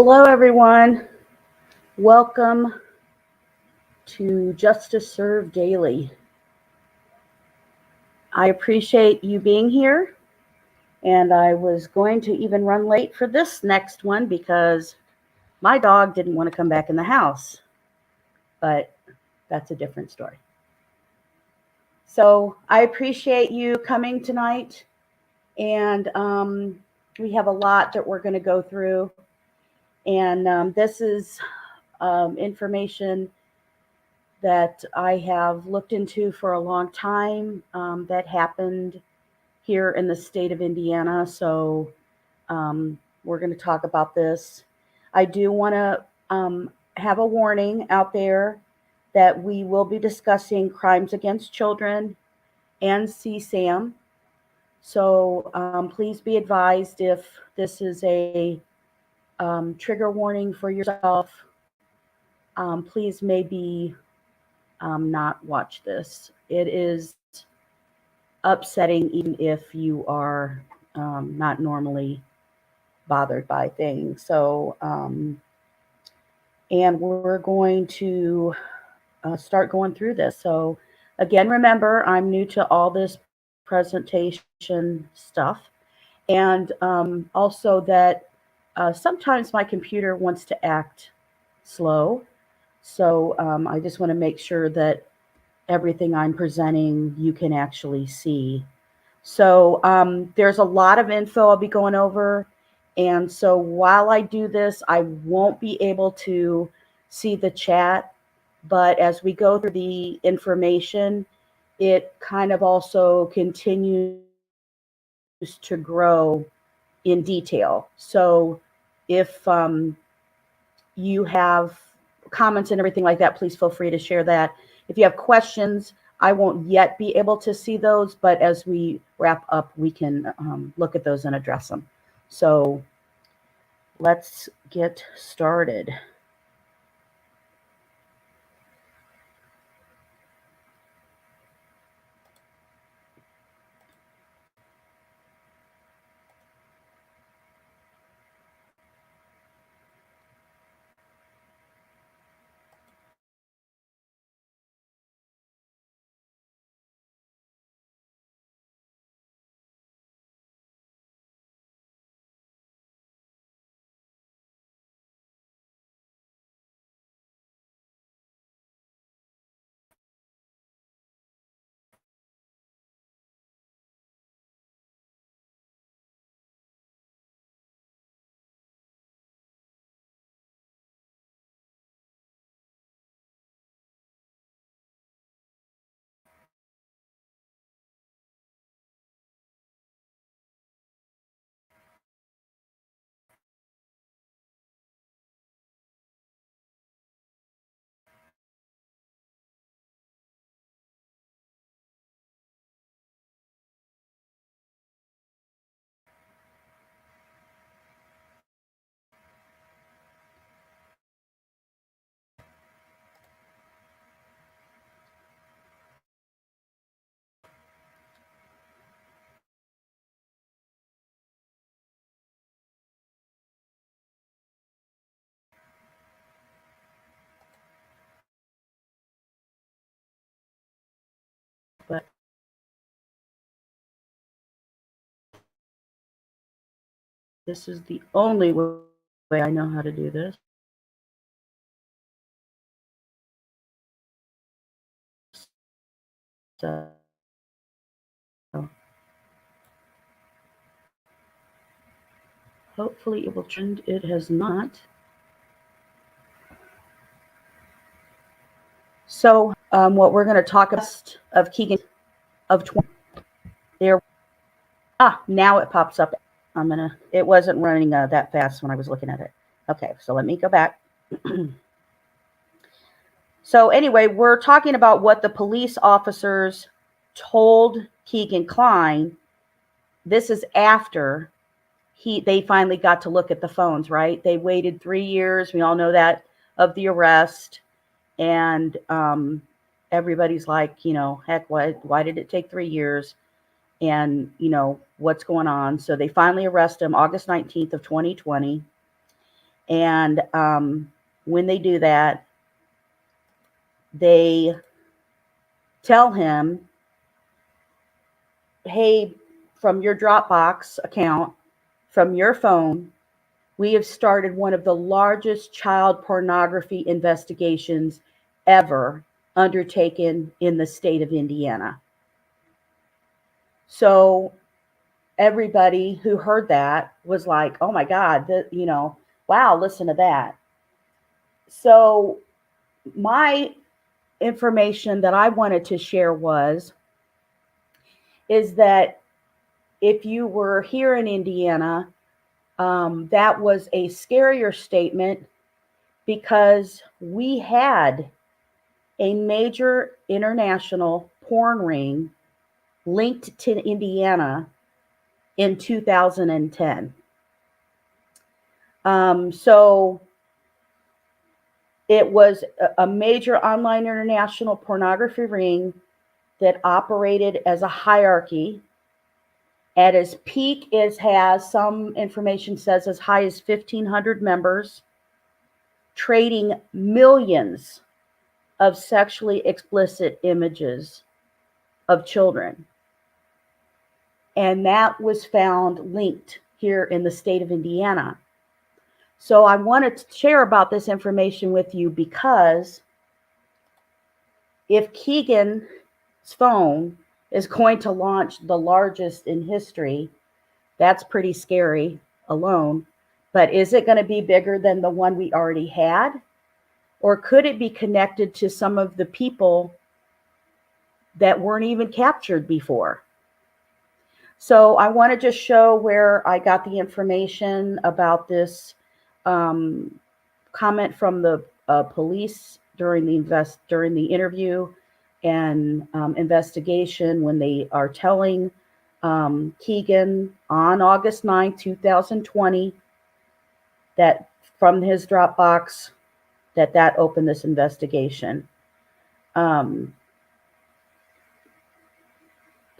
Hello, everyone. Welcome to Justice Served Daily. I appreciate you being here, and I was going to even run late for this next one because my dog didn't want to come back in the house, but that's a different story. So I appreciate you coming tonight, and we have a lot that we're going to go through, and this is information that I have looked into for a long time that happened here in the state of Indiana. So we're going to talk about this. I do want to have a warning out there that we will be discussing crimes against children and CSAM. So please be advised if this is a trigger warning for yourself. Please maybe not watch this. It is upsetting even if you are not normally bothered by things. So, and we're going to start going through this. So again, remember, I'm new to all this presentation stuff. And also that sometimes my computer wants to act slow. So I just want to make sure that everything I'm presenting you can actually see. So there's a lot of info I'll be going over. And so while I do this, I won't be able to see the chat. But as we go through the information, it kind of also continues to grow in detail. So if you have comments and everything like that, please feel free to share that. If you have questions, I won't yet be able to see those, but as we wrap up, we can look at those and address them. So let's get started. But this is the only way I know how to do this. So hopefully it will trend. It has not. So what we're going to talk about of Keegan of 20 there. Now it pops up. It wasn't running that fast when I was looking at it. Okay, so let me go back. So anyway, we're talking about what the police officers told Keegan Kline. This is after they finally got to look at the phones, right? They waited 3 years. We all know that, of the arrest. And everybody's like, heck, why did it take 3 years? And, what's going on? So they finally arrest him August 19th of 2020. And when they do that, they tell him, hey, from your Dropbox account, from your phone, we have started one of the largest child pornography investigations ever undertaken in the state of Indiana. So everybody who heard that was like, oh my God, wow, listen to that. So my information that I wanted to share is that if you were here in Indiana, that was a scarier statement because we had a major international porn ring linked to Indiana in 2010. So it was a major online international pornography ring that operated as a hierarchy. At its peak, it has, some information says, as high as 1,500 members, trading millions of sexually explicit images of children. And that was found linked here in the state of Indiana. So I wanted to share about this information with you because if Keegan's phone is going to launch the largest in history, that's pretty scary alone. But is it going to be bigger than the one we already had? Or could it be connected to some of the people that weren't even captured before? So I want to just show where I got the information about this comment from the police during the interview and investigation, when they are telling Keegan on August 9, 2020, that from his Dropbox that opened this investigation.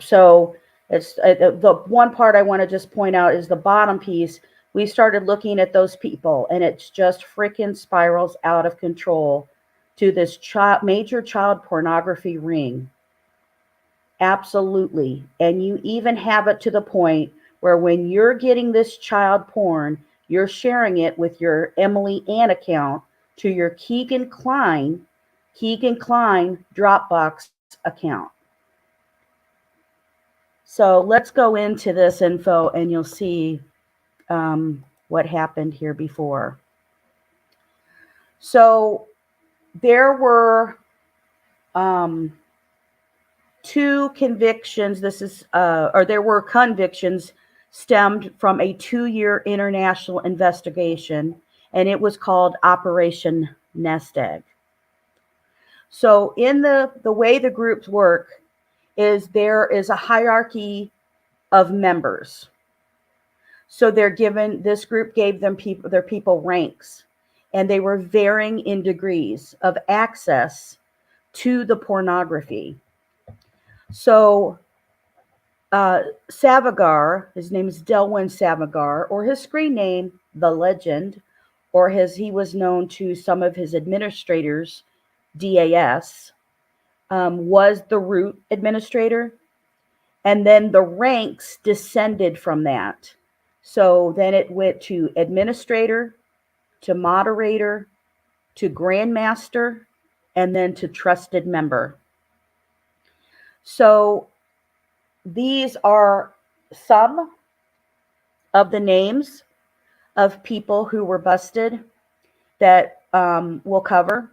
So it's the one part I want to just point out is the bottom piece. We started looking at those people, and it's just freaking spirals out of control to this major child pornography ring. Absolutely. And you even have it to the point where when you're getting this child porn, you're sharing it with your Emily Ann account to your Keegan Kline Dropbox account. So let's go into this info and you'll see what happened here before. So there were 2 convictions. There were convictions stemmed from a 2-year international investigation, and it was called Operation Nest Egg. So in the way the groups work is there is a hierarchy of members. So this group gave their people ranks, and they were varying in degrees of access to the pornography. So Savagar, his name is Delwyn Savagar, or his screen name, The Legend, or he was known to some of his administrators, DAS, was the root administrator. And then the ranks descended from that. So then it went to administrator, to moderator, to grandmaster, and then to trusted member. So these are some of the names of people who were busted that we'll cover.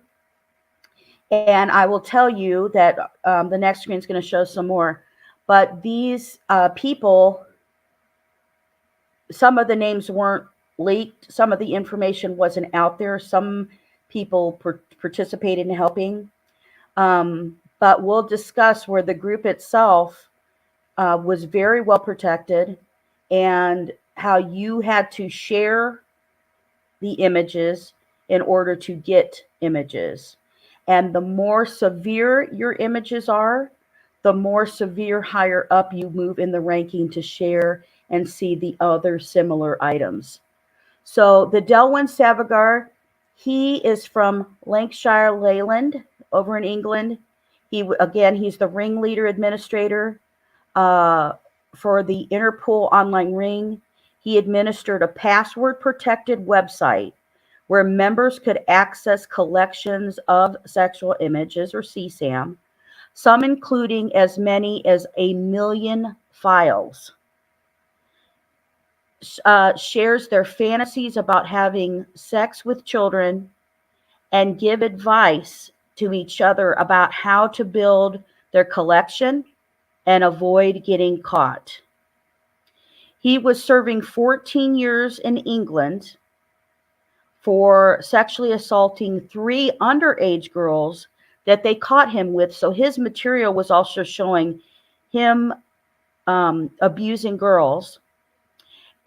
And I will tell you that the next screen is going to show some more. But these people, some of the names weren't leaked. Some of the information wasn't out there. Some people participated in helping. But we'll discuss where the group itself was very well protected and how you had to share the images in order to get images. And the more severe your images are, the more severe higher up you move in the ranking to share and see the other similar items. So the Delwyn Savagar, he is from Lancashire, Leyland, over in England. He's the ringleader administrator for the Interpol online ring. He administered a password-protected website where members could access collections of sexual images, or CSAM, some including as many as 1 million files. Shares their fantasies about having sex with children and give advice to each other about how to build their collection and avoid getting caught. He was serving 14 years in England for sexually assaulting 3 underage girls that they caught him with. So his material was also showing him abusing girls.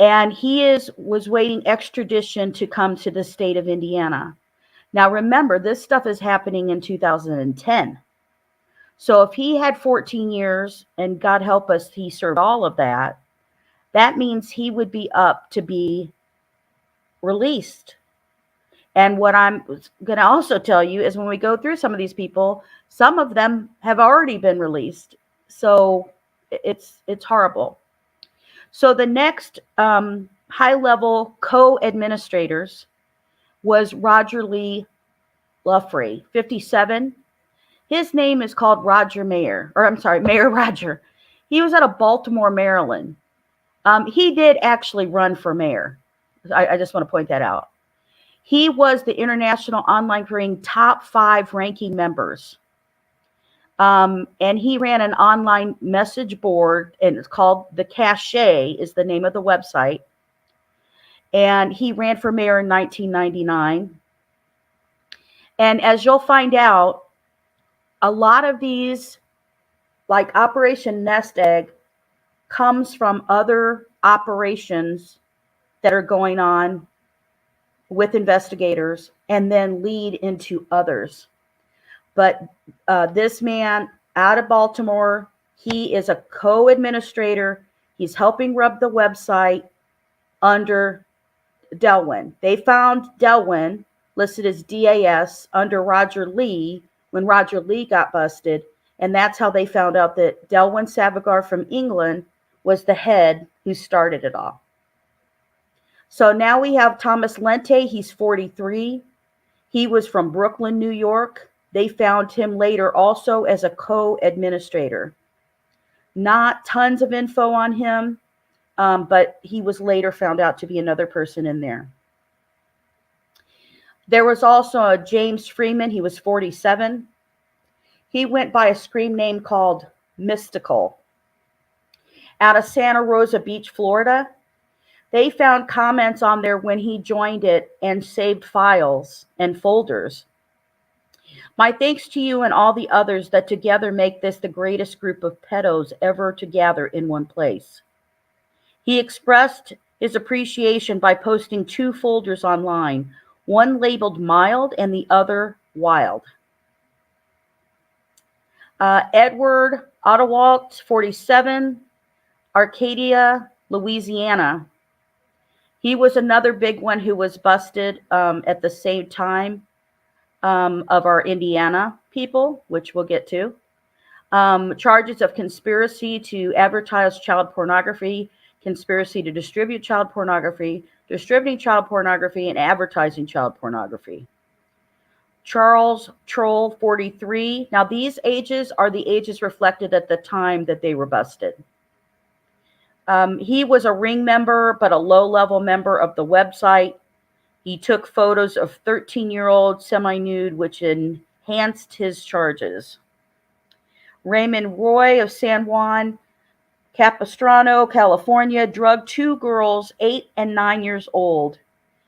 And he was waiting extradition to come to the state of Indiana. Now remember, this stuff is happening in 2010. So if he had 14 years, and God help us, he served all of that, that means he would be up to be released. And what I'm going to also tell you is when we go through some of these people, some of them have already been released. So it's horrible. So the next high-level co-administrators was Roger Lee Luffrey, 57. His name is called Roger Mayer, or I'm sorry, Mayor Roger. He was out of Baltimore, Maryland. He did actually run for mayor. I just want to point that out. He was the International Online Ring top 5 ranking members. And he ran an online message board, and it's called The Cache, is the name of the website. And he ran for mayor in 1999. And as you'll find out, a lot of these, like Operation Nest Egg, comes from other operations that are going on with investigators and then lead into others. But this man out of Baltimore, he is a co-administrator. He's helping run the website under Delwyn. They found Delwyn listed as DAS under Roger Lee when Roger Lee got busted. And that's how they found out that Delwyn Savagar from England was the head who started it all. So now we have Thomas Lente. He's 43. He was from Brooklyn, New York. They found him later also as a co-administrator. Not tons of info on him, but he was later found out to be another person in there. There was also a James Freeman. He was 47. He went by a screen name called Mystical. Out of Santa Rosa Beach, Florida. They found comments on there when he joined it and saved files and folders. My thanks to you and all the others that together make this the greatest group of pedos ever to gather in one place. He expressed his appreciation by posting 2 folders online, one labeled mild and the other wild. Edward Ottawalt, 47, Arcadia, Louisiana. He was another big one who was busted at the same time of our Indiana people, which we'll get to. Charges of conspiracy to advertise child pornography, conspiracy to distribute child pornography, distributing child pornography, and advertising child pornography. Charles Troll, 43. Now, these ages are the ages reflected at the time that they were busted. He was a ring member, but a low-level member of the website. He took photos of 13-year-old semi-nude, which enhanced his charges. Raymond Roy of San Juan Capistrano, California, drugged 2 girls, 8 and 9 years old,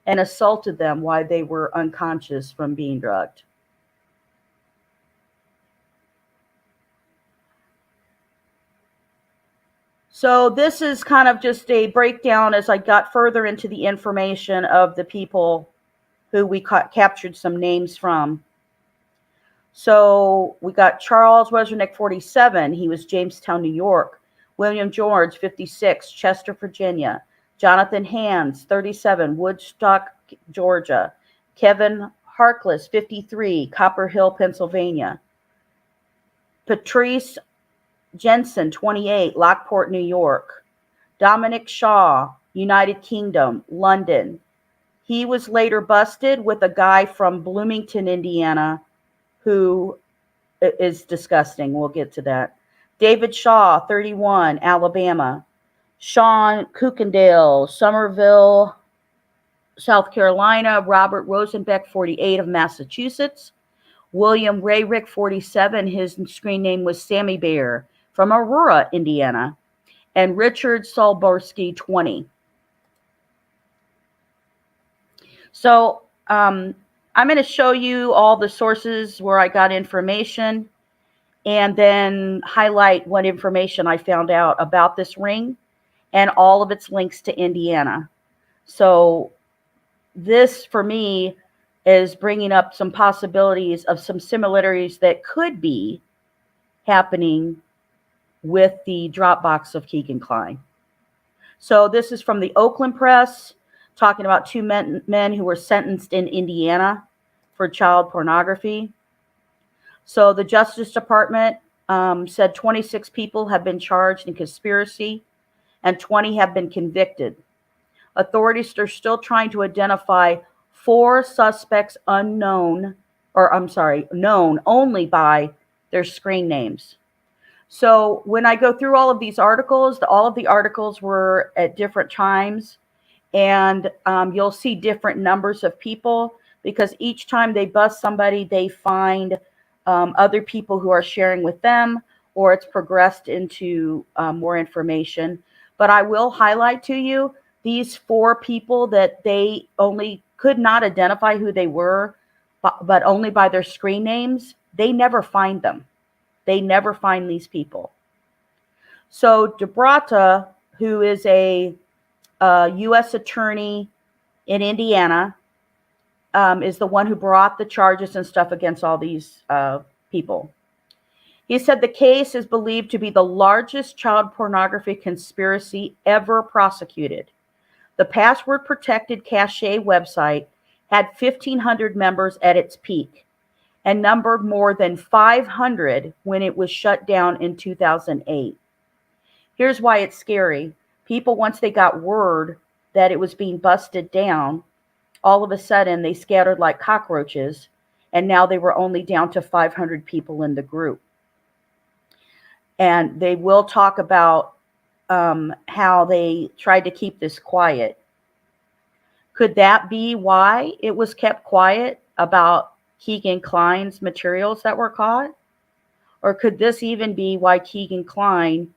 and assaulted them while they were unconscious from being drugged. So this is kind of just a breakdown as I got further into the information of the people who we captured some names from. So we got Charles Wezernick, 47. He was Jamestown, New York. William George, 56, Chester, Virginia. Jonathan Hands, 37, Woodstock, Georgia. Kevin Harkless, 53, Copper Hill, Pennsylvania. Patrice Jensen, 28, Lockport, New York. Dominic Shaw, United Kingdom, London. He was later busted with a guy from Bloomington, Indiana, who is disgusting. We'll get to that. David Shaw, 31, Alabama. Sean Kukendale, Somerville, South Carolina. Robert Rosenbeck, 48, of Massachusetts. William Rayrick, 47. His screen name was Sammy Bear, from Aurora, Indiana. And Richard Solborski, 20. So I'm going to show you all the sources where I got information, and then highlight what information I found out about this ring and all of its links to Indiana. So this, for me, is bringing up some possibilities of some similarities that could be happening with the Dropbox of Keegan Kline. So this is from the Oakland Press, talking about two men who were sentenced in Indiana for child pornography. So the Justice Department said 26 people have been charged in conspiracy and 20 have been convicted. Authorities are still trying to identify 4 suspects known only by their screen names. So when I go through all of these articles, all of the articles were at different times, and you'll see different numbers of people, because each time they bust somebody, they find other people who are sharing with them, or it's progressed into more information. But I will highlight to you these 4 people that they only could not identify who they were, but only by their screen names. They never find them. They never find these people. So DeBrata, who is a U.S. attorney in Indiana, is the one who brought the charges and stuff against all these people. He said the case is believed to be the largest child pornography conspiracy ever prosecuted. The password-protected cache website had 1,500 members at its peak and numbered more than 500 when it was shut down in 2008. Here's why it's scary. People, once they got word that it was being busted down, all of a sudden they scattered like cockroaches, and now they were only down to 500 people in the group. And they will talk about how they tried to keep this quiet. Could that be why it was kept quiet about Keegan Kline's materials that were caught? Or could this even be why Keegan Kline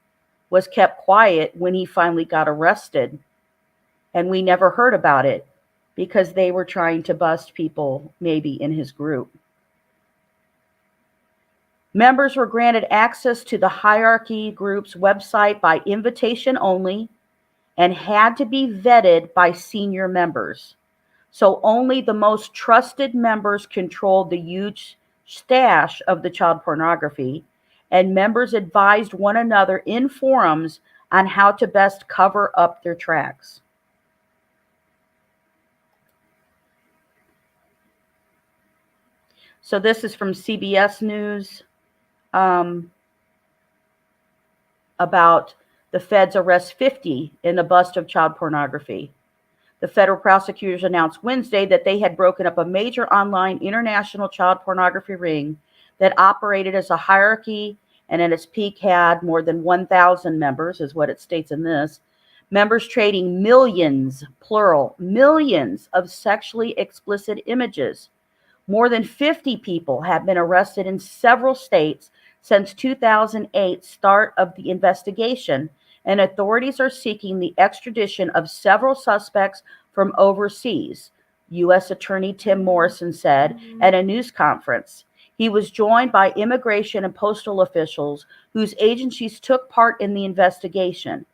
was kept quiet when he finally got arrested and we never heard about it, because they were trying to bust people maybe in his group? Members were granted access to the Hierarchy Group's website by invitation only and had to be vetted by senior members. So only the most trusted members controlled the huge stash of the child pornography, and members advised one another in forums on how to best cover up their tracks. So this is from CBS News about the feds arrest 50 in the bust of child pornography. The federal prosecutors announced Wednesday that they had broken up a major online international child pornography ring that operated as a hierarchy and at its peak had more than 1,000 members, is what it states in this. Members trading millions, plural, millions of sexually explicit images. More than 50 people have been arrested in several states since 2008 start of the investigation, and authorities are seeking the extradition of several suspects from overseas, U.S. Attorney Tim Morrison said at a news conference. He was joined by immigration and postal officials whose agencies took part in the investigation.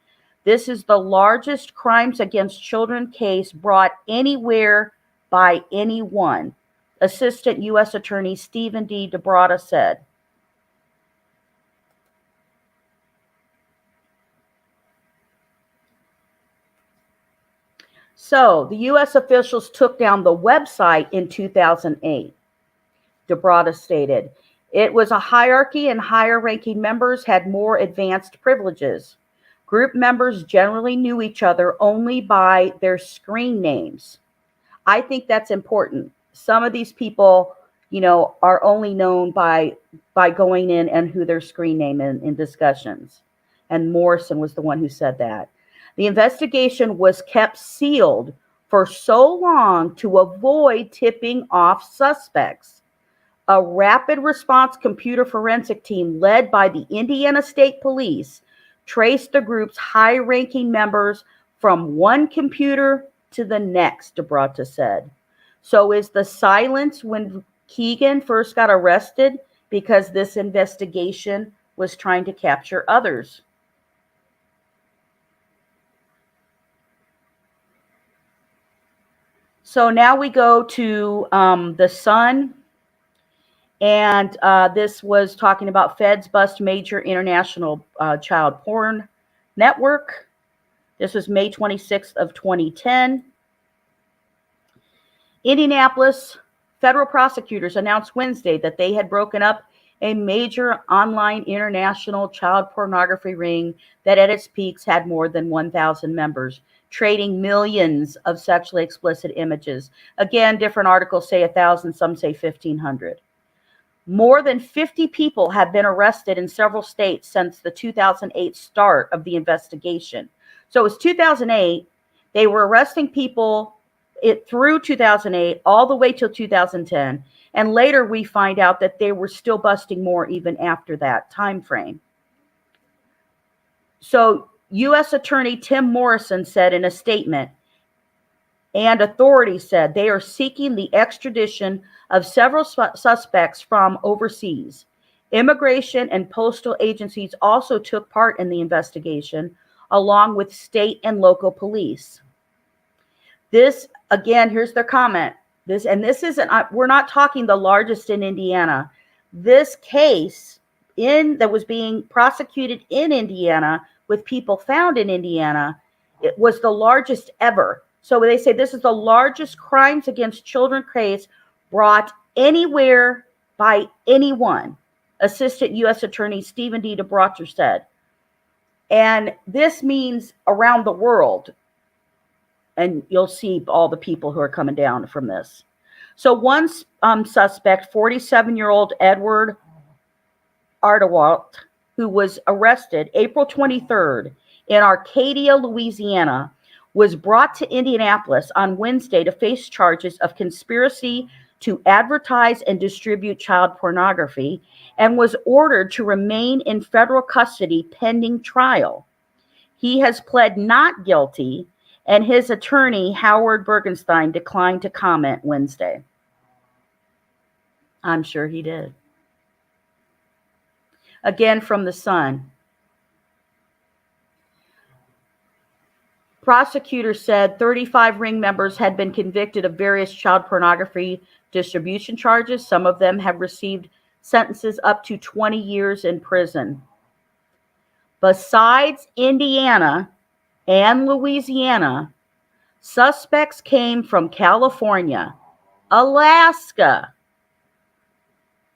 This is the largest crimes against children case brought anywhere by anyone, Assistant U.S. Attorney Stephen D. DeBrata said. So the U.S. officials took down the website in 2008, DeBrata stated. It was a hierarchy and higher-ranking members had more advanced privileges. Group members generally knew each other only by their screen names. I think that's important. Some of these people, are only known by going in and who their screen name in discussions. And Morrison was the one who said that. The investigation was kept sealed for so long to avoid tipping off suspects. A rapid response computer forensic team led by the Indiana State Police traced the group's high-ranking members from one computer to the next, DeBrata said. So is the silence when Keegan first got arrested because this investigation was trying to capture others? So now we go to the Sun. And this was talking about feds bust major international child porn network. This was May 26th of 2010. Indianapolis federal prosecutors announced Wednesday that they had broken up a major online international child pornography ring that at its peaks had more than 1,000 members, trading millions of sexually explicit images. Again, different articles say 1,000, some say 1,500. More than 50 people have been arrested in several states since the 2008 start of the investigation. So it was 2008. They were arresting people through 2008 all the way till 2010. And later we find out that they were still busting more even after that time frame. So U.S. Attorney Tim Morrison said in a statement, and authorities said they are seeking the extradition of several suspects from overseas. Immigration and postal agencies also took part in the investigation, along with state and local police. This, again, here's their comment. This isn't, we're not talking the largest in Indiana. This case that was being prosecuted in Indiana with people found in Indiana, it was the largest ever. So they say this is the largest crimes against children case brought anywhere by anyone, Assistant U.S. Attorney Stephen D. DeBrata said. And this means around the world. And you'll see all the people who are coming down from this. So one suspect, 47-year-old Edward Ardewalt, who was arrested April 23rd in Arcadia, Louisiana, was brought to Indianapolis on Wednesday to face charges of conspiracy to advertise and distribute child pornography and was ordered to remain in federal custody pending trial. He has pled not guilty, and his attorney, Howard Bergenstein, declined to comment Wednesday. I'm sure he did. Again, from the Sun. Prosecutors said 35 ring members had been convicted of various child pornography distribution charges. Some of them have received sentences up to 20 years in prison. Besides Indiana and Louisiana, suspects came from California, Alaska.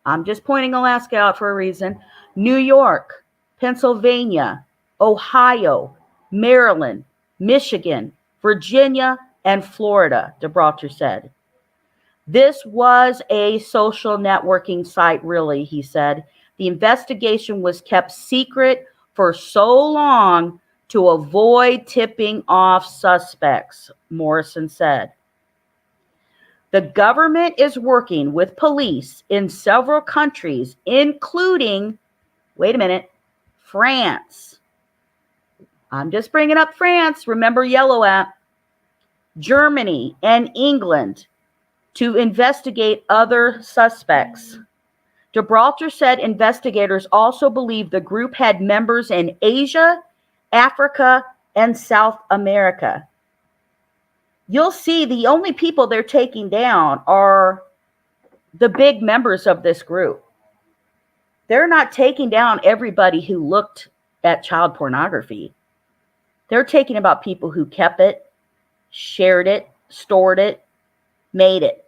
I'm just pointing Alaska out for a reason. New York, Pennsylvania, Ohio, Maryland, Michigan, Virginia, and Florida, DeBrata said. This was a social networking site, really, he said. The investigation was kept secret for so long to avoid tipping off suspects, Morrison said. The government is working with police in several countries, including, wait a minute, France. I'm just bringing up France. Remember Yellow app. Germany and England to investigate other suspects. DeBrata said investigators also believe the group had members in Asia, Africa, and South America. You'll see the only people they're taking down are the big members of this group. They're not taking down everybody who looked at child pornography. They're taking about people who kept it, shared it, stored it, made it.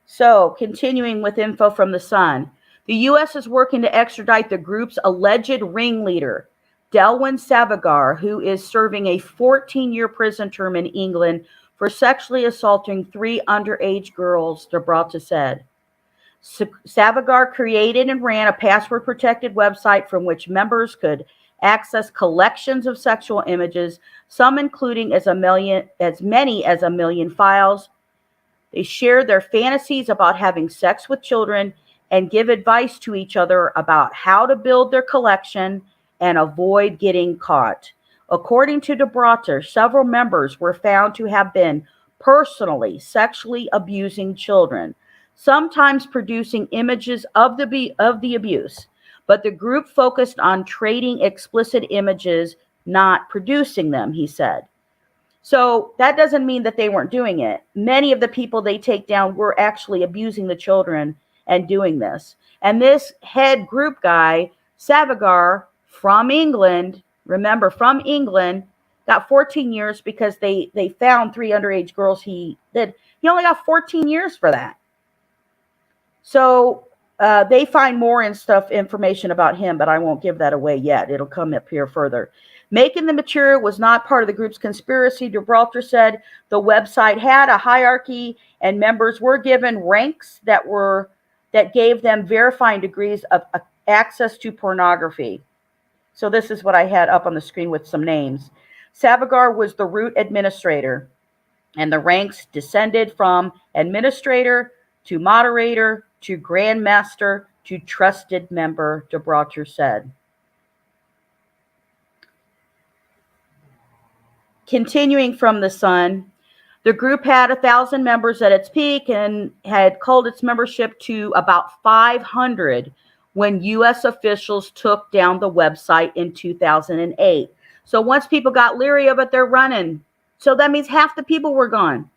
So, continuing with info from The Sun, the U.S. is working to extradite the group's alleged ringleader, Delwin Savagar, who is serving a 14-year prison term in England for sexually assaulting 3 underage girls, Gibraltar said. Savagar created and ran a password-protected website from which members could access collections of sexual images, some including as many as a million files. They share their fantasies about having sex with children and give advice to each other about how to build their collection and avoid getting caught. According to Gibraltar, several members were found to have been personally sexually abusing children, sometimes producing images of the abuse, but the group focused on trading explicit images, not producing them, he said. So that doesn't mean that they weren't doing it. Many of the people they take down were actually abusing the children and doing this. And this head group guy, Savagar, from England, remember, from England, got 14 years because they found 3 underage girls he did. He only got 14 years for that. So they find more information about him, but I won't give that away yet. It'll come up here further. Making the material was not part of the group's conspiracy, Gibraltar said. The website had a hierarchy, and members were given ranks that gave them verifying degrees of access to pornography. So this is what I had up on the screen with some names. Savagar was the root administrator, and the ranks descended from administrator to moderator to grandmaster to trusted member, Gibraltar said. Continuing from The Sun, the group had 1,000 members at its peak and had culled its membership to about 500 when U.S. officials took down the website in 2008. So once people got leery of it, they're running. So that means half the people were gone.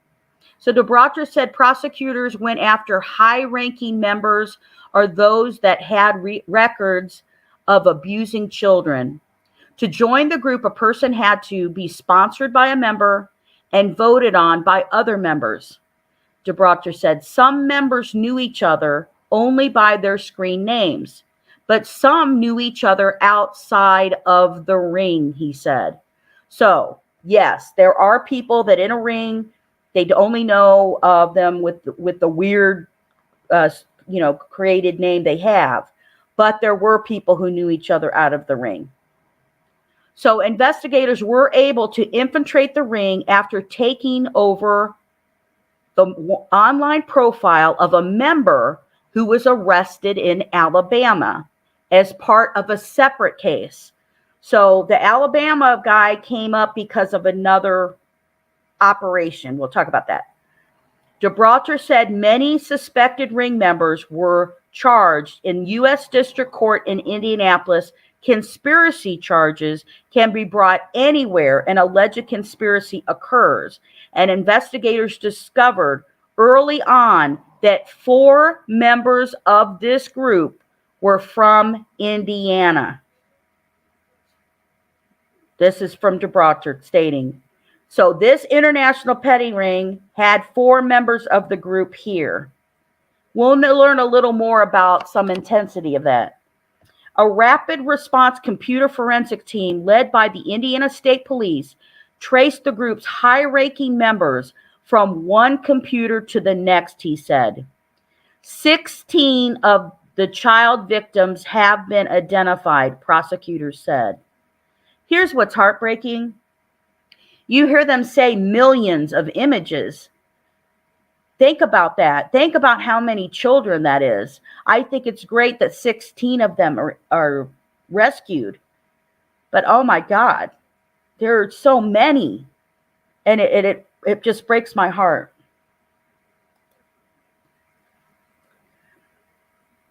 So Gibraltar said prosecutors went after high-ranking members or those that had records of abusing children. To join the group, a person had to be sponsored by a member and voted on by other members. Gibraltar said some members knew each other only by their screen names, but some knew each other outside of the ring, he said. So, yes, there are people that in a ring, they only know of them with the weird, created name they have, but there were people who knew each other out of the ring. So investigators were able to infiltrate the ring after taking over the online profile of a member who was arrested in Alabama as part of a separate case. So the Alabama guy came up because of another operation. We'll talk about that. Gibraltar said many suspected ring members were charged in U.S. District Court in Indianapolis. Conspiracy charges can be brought anywhere an alleged conspiracy occurs, and investigators discovered early on that 4 members of this group were from Indiana. This is from Gibraltar stating, so this international petty ring had 4 members of the group here. We'll learn a little more about some intensity of that. A rapid response computer forensic team led by the Indiana State Police traced the group's high-ranking members from one computer to the next, he said. 16 of the child victims have been identified, prosecutors said. Here's what's heartbreaking. You hear them say millions of images. Think about that. Think about how many children that is. I think it's great that 16 of them are rescued. But oh my God, there are so many. And it just breaks my heart.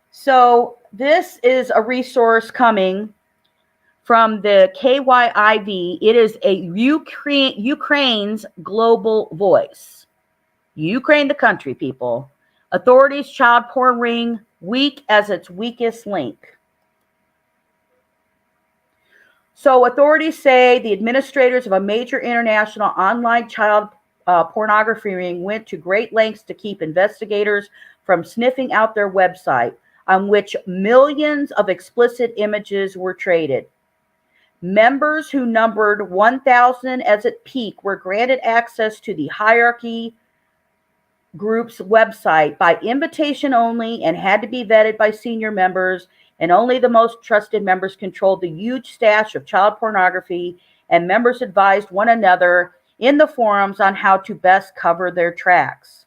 So this is a resource coming from the KYIV. It is a Ukraine's global voice. Ukraine, the country, people. Authorities child porn ring weak as its weakest link. So authorities say the administrators of a major international online child pornography ring went to great lengths to keep investigators from sniffing out their website, on which millions of explicit images were traded. Members who numbered 1,000 as its peak were granted access to the hierarchy group's website by invitation only and had to be vetted by senior members, and only the most trusted members controlled the huge stash of child pornography, and members advised one another in the forums on how to best cover their tracks.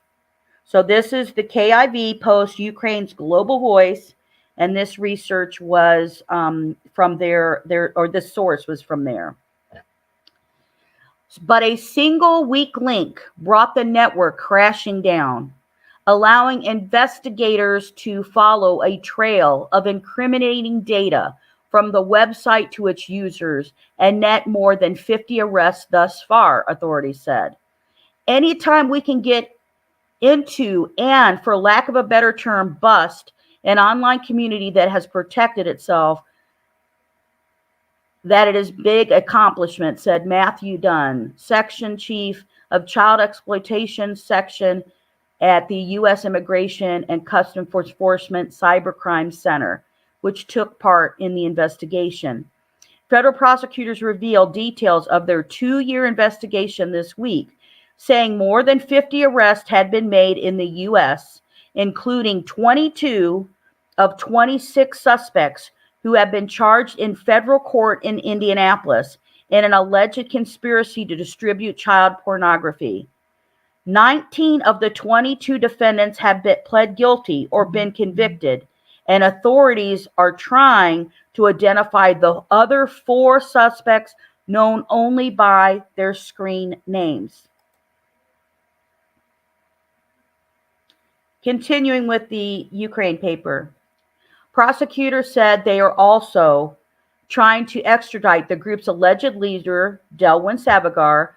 So this is the KIV Post, Ukraine's Global Voice, and this research was from this source was from there. But a single weak link brought the network crashing down, allowing investigators to follow a trail of incriminating data from the website to its users and net more than 50 arrests thus far, authorities said. Anytime we can get into, and for lack of a better term, bust an online community that has protected itself, that it is big accomplishment, said Matthew Dunn, section chief of child exploitation section at the U.S. Immigration and Customs Enforcement Cybercrime Center, which took part in the investigation. Federal prosecutors revealed details of their 2-year investigation this week, saying more than 50 arrests had been made in the U.S., including 22 of 26 suspects who have been charged in federal court in Indianapolis in an alleged conspiracy to distribute child pornography. 19 of the 22 defendants have been pled guilty or been convicted, and authorities are trying to identify the other 4 suspects known only by their screen names. Continuing with the Ukraine paper. Prosecutors said they are also trying to extradite the group's alleged leader, Delwin Savigar,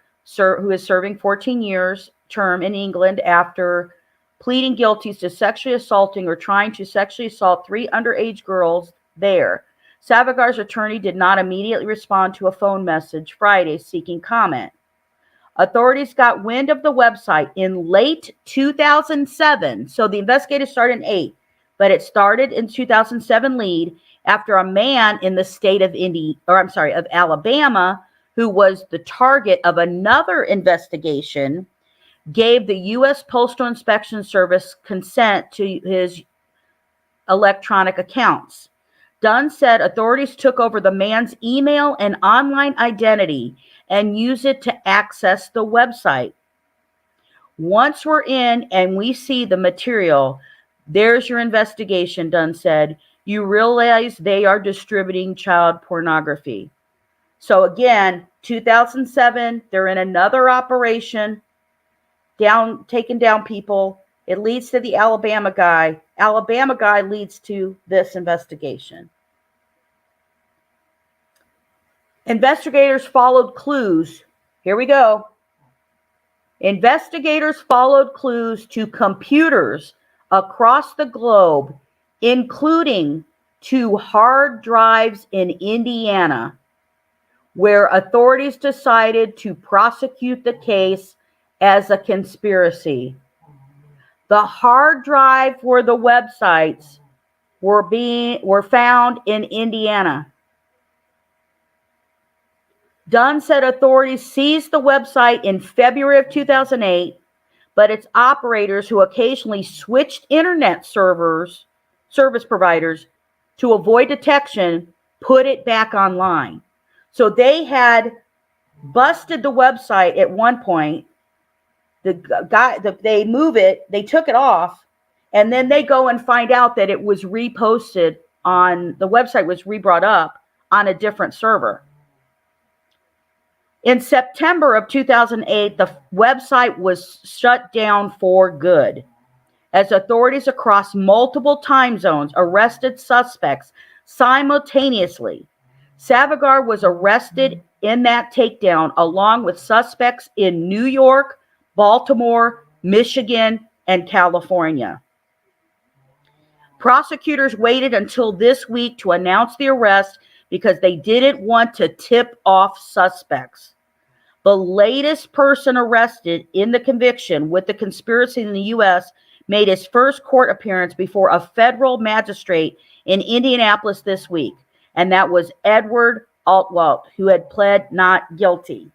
who is serving 14 years term in England after pleading guilty to sexually assaulting or trying to sexually assault 3 underage girls there. Savigar's attorney did not immediately respond to a phone message Friday seeking comment. Authorities got wind of the website in late 2007, so the investigators started in 2008. But it started in 2007 lead after a man in the state of Alabama, who was the target of another investigation, gave the U.S. Postal Inspection Service consent to his electronic accounts. Dunn said authorities took over the man's email and online identity and used it to access the website. Once we're in and we see the material, there's your investigation, Dunn said. You realize they are distributing child pornography. So again, 2007, they're in another operation, taking down people. It leads to the Alabama guy. Alabama guy leads to this investigation. Investigators followed clues. Here we go. Investigators followed clues to computers across the globe, including 2 hard drives in Indiana, where authorities decided to prosecute the case as a conspiracy. The hard drive where the websites were found in Indiana. Dunn said authorities seized the website in February of 2008, but its operators, who occasionally switched internet service providers to avoid detection, put it back online. So they had busted the website at one point. They move it, they took it off, and then they go and find out that it was reposted on the website, was rebrought up on a different server. In September of 2008, the website was shut down for good, as authorities across multiple time zones arrested suspects simultaneously. Savigar was arrested in that takedown along with suspects in New York, Baltimore, Michigan, and California. Prosecutors waited until this week to announce the arrest because they didn't want to tip off suspects. The latest person arrested in the conviction with the conspiracy in the U.S. made his first court appearance before a federal magistrate in Indianapolis this week, and that was Edward Altwalt, who had pled not guilty.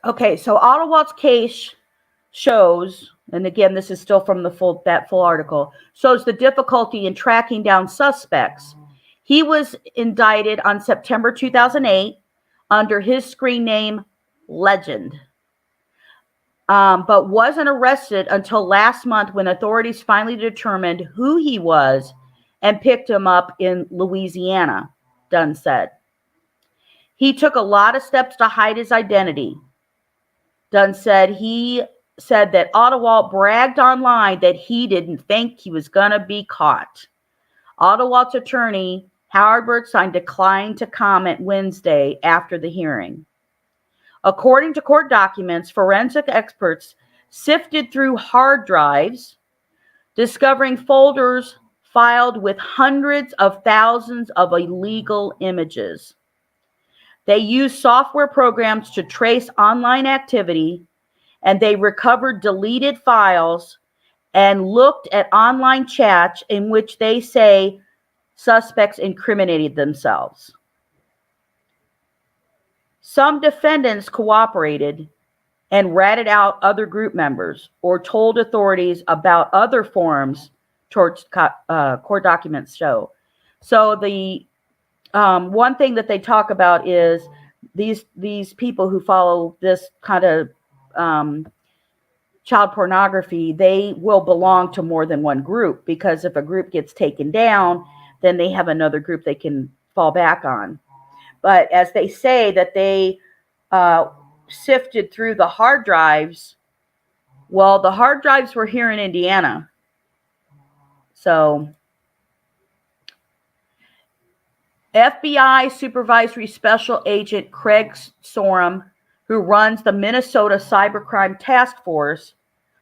Okay, so Altwalt's case shows, and again, this is still from that full article, shows the difficulty in tracking down suspects. He was indicted on September 2008 under his screen name Legend, but wasn't arrested until last month when authorities finally determined who he was and picked him up in Louisiana, Dunn said. He took a lot of steps to hide his identity. Dunn said he said that Altwalt bragged online that he didn't think he was going to be caught. Altwalt's attorney, Howard Bergstein, declined to comment Wednesday after the hearing. According to court documents, forensic experts sifted through hard drives, discovering folders filed with hundreds of thousands of illegal images. They used software programs to trace online activity, and they recovered deleted files and looked at online chats in which they say suspects incriminated themselves. Some defendants cooperated and ratted out other group members or told authorities about other forms towards court documents show. So the one thing that they talk about is these people who follow this kind of child pornography, they will belong to more than one group, because if a group gets taken down, then they have another group they can fall back on. But as they say that they sifted through the hard drives, well, the hard drives were here in Indiana. So FBI Supervisory Special Agent Craig Sorum, who runs the Minnesota Cybercrime Task Force,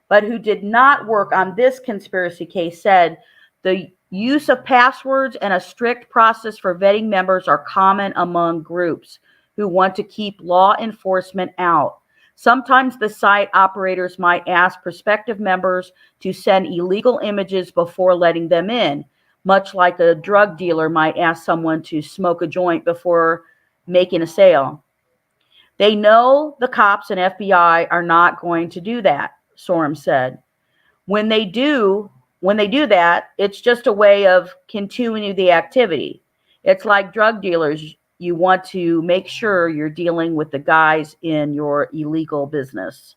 but who did not work on this conspiracy case, said the use of passwords and a strict process for vetting members are common among groups who want to keep law enforcement out. Sometimes the site operators might ask prospective members to send illegal images before letting them in, much like a drug dealer might ask someone to smoke a joint before making a sale. They know the cops and FBI are not going to do that, Sorum said. When they do that, it's just a way of continuing the activity. It's like drug dealers. You want to make sure you're dealing with the guys in your illegal business.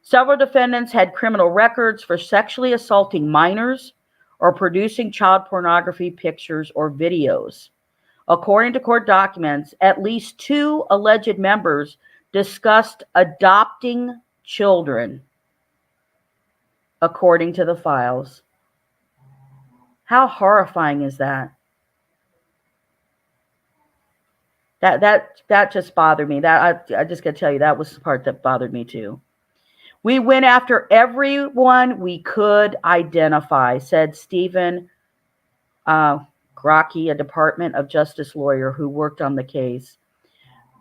Several defendants had criminal records for sexually assaulting minors or producing child pornography pictures or videos. According to court documents, at least 2 alleged members discussed adopting children, according to the files. How horrifying is that? That just bothered me. That I just got to tell you, that was the part that bothered me too. We went after everyone we could identify, said Stephen Grocke, a Department of Justice lawyer who worked on the case.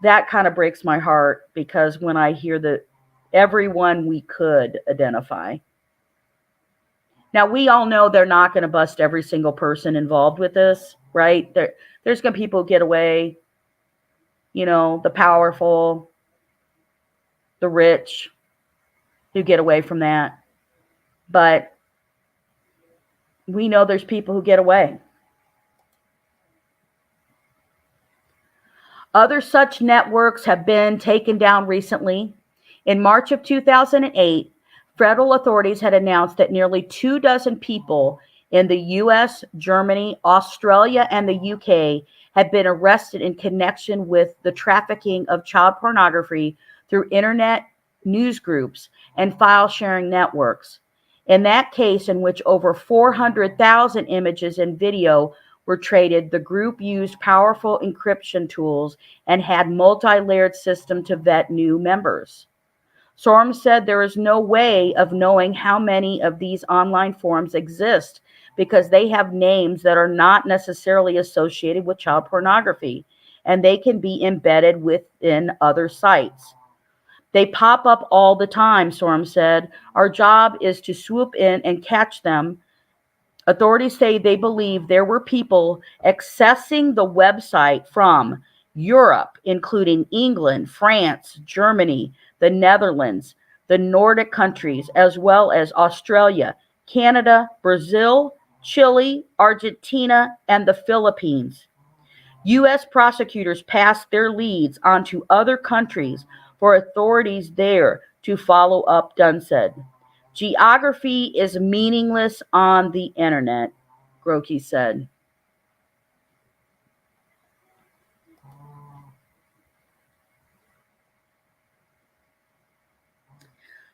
That kind of breaks my heart, because when I hear that everyone we could identify. Now, we all know they're not going to bust every single person involved with this, right? There's going to be people who get away, you know, the powerful, the rich, who get away from that. But we know there's people who get away. Other such networks have been taken down recently. In March of 2008, federal authorities had announced that nearly 24 people in the US, Germany, Australia, and the UK had been arrested in connection with the trafficking of child pornography through internet news groups and file sharing networks. In that case, in which over 400,000 images and video were traded, the group used powerful encryption tools and had multi-layered system to vet new members. Sorum said there is no way of knowing how many of these online forums exist because they have names that are not necessarily associated with child pornography, and they can be embedded within other sites. They pop up all the time, Storm said. Our job is to swoop in and catch them. Authorities say they believe there were people accessing the website from Europe, including England, France, Germany, the Netherlands, the Nordic countries, as well as Australia, Canada, Brazil, Chile, Argentina, and the Philippines. U.S. prosecutors passed their leads on to other countries for authorities there to follow up, Dunn said. Geography is meaningless on the internet, Grokey said.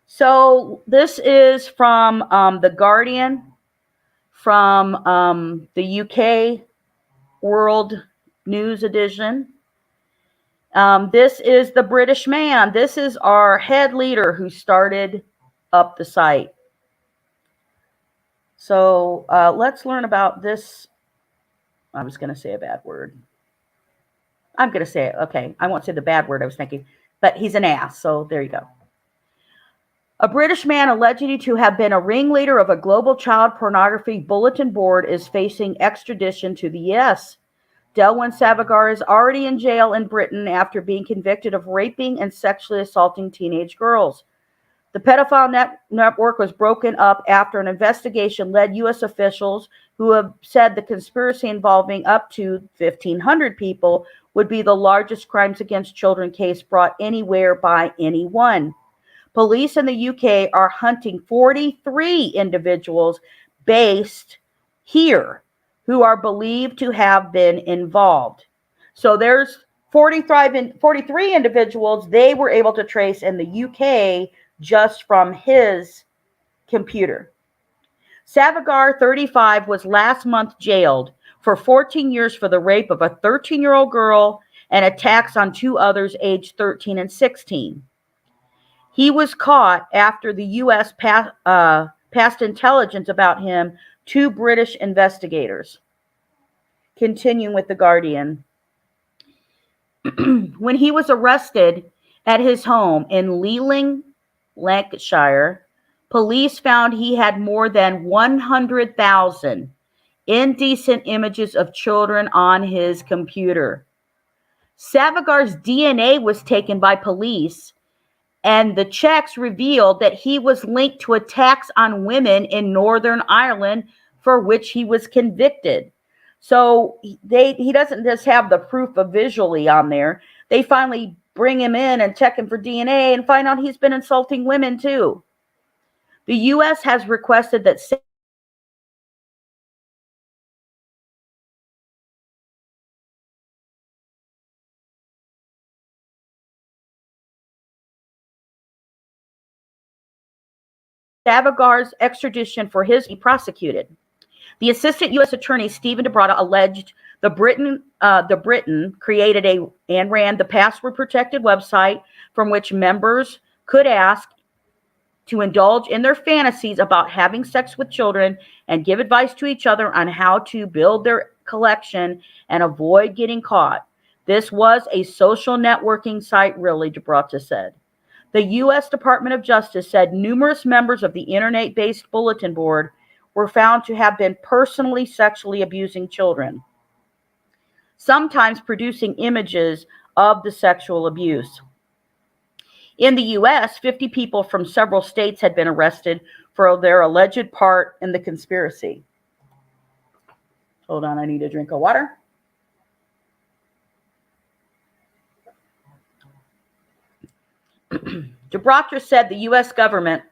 So this is from The Guardian, from the UK World News Edition. This is the British man. This is our head leader who started up the site. So let's learn about this. I was going to say a bad word. I'm going to say it. Okay, I won't say the bad word I was thinking, but he's an ass. So there you go. A British man alleged to have been a ringleader of a global child pornography bulletin board is facing extradition to the US. Delwyn Savagar is already in jail in Britain after being convicted of raping and sexually assaulting teenage girls. The pedophile network was broken up after an investigation led U.S. officials who have said the conspiracy involving up to 1,500 people would be the largest crimes against children case brought anywhere by anyone. Police in the UK are hunting 43 individuals based here who are believed to have been involved. So there's 43 individuals they were able to trace in the UK just from his computer. Savagar, 35, was last month jailed for 14 years for the rape of a 13-year-old girl and attacks on two others aged 13 and 16. He was caught after the U.S. passed intelligence about him to British investigators. Continuing with The Guardian. When he was arrested at his home in Leland, Lancashire, police found he had more than 100,000 indecent images of children on his computer. Savagar's DNA was taken by police, and the checks revealed that he was linked to attacks on women in Northern Ireland for which he was convicted. So he doesn't just have the proof of visually on there. They finally bring him in and check him for DNA and find out he's been insulting women too. The U.S. has requested that Savagar's extradition for his be prosecuted. The assistant U.S. attorney, Stephen DeBrada, alleged the Britain created and ran the password-protected website from which members could ask to indulge in their fantasies about having sex with children and give advice to each other on how to build their collection and avoid getting caught. This was a social networking site, really, DeBrada said. The U.S. Department of Justice said numerous members of the internet-based bulletin board were found to have been personally sexually abusing children, sometimes producing images of the sexual abuse. In the U.S., 50 people from several states had been arrested for their alleged part in the conspiracy. Hold on, I need a drink of water. DeBrada said the U.S. government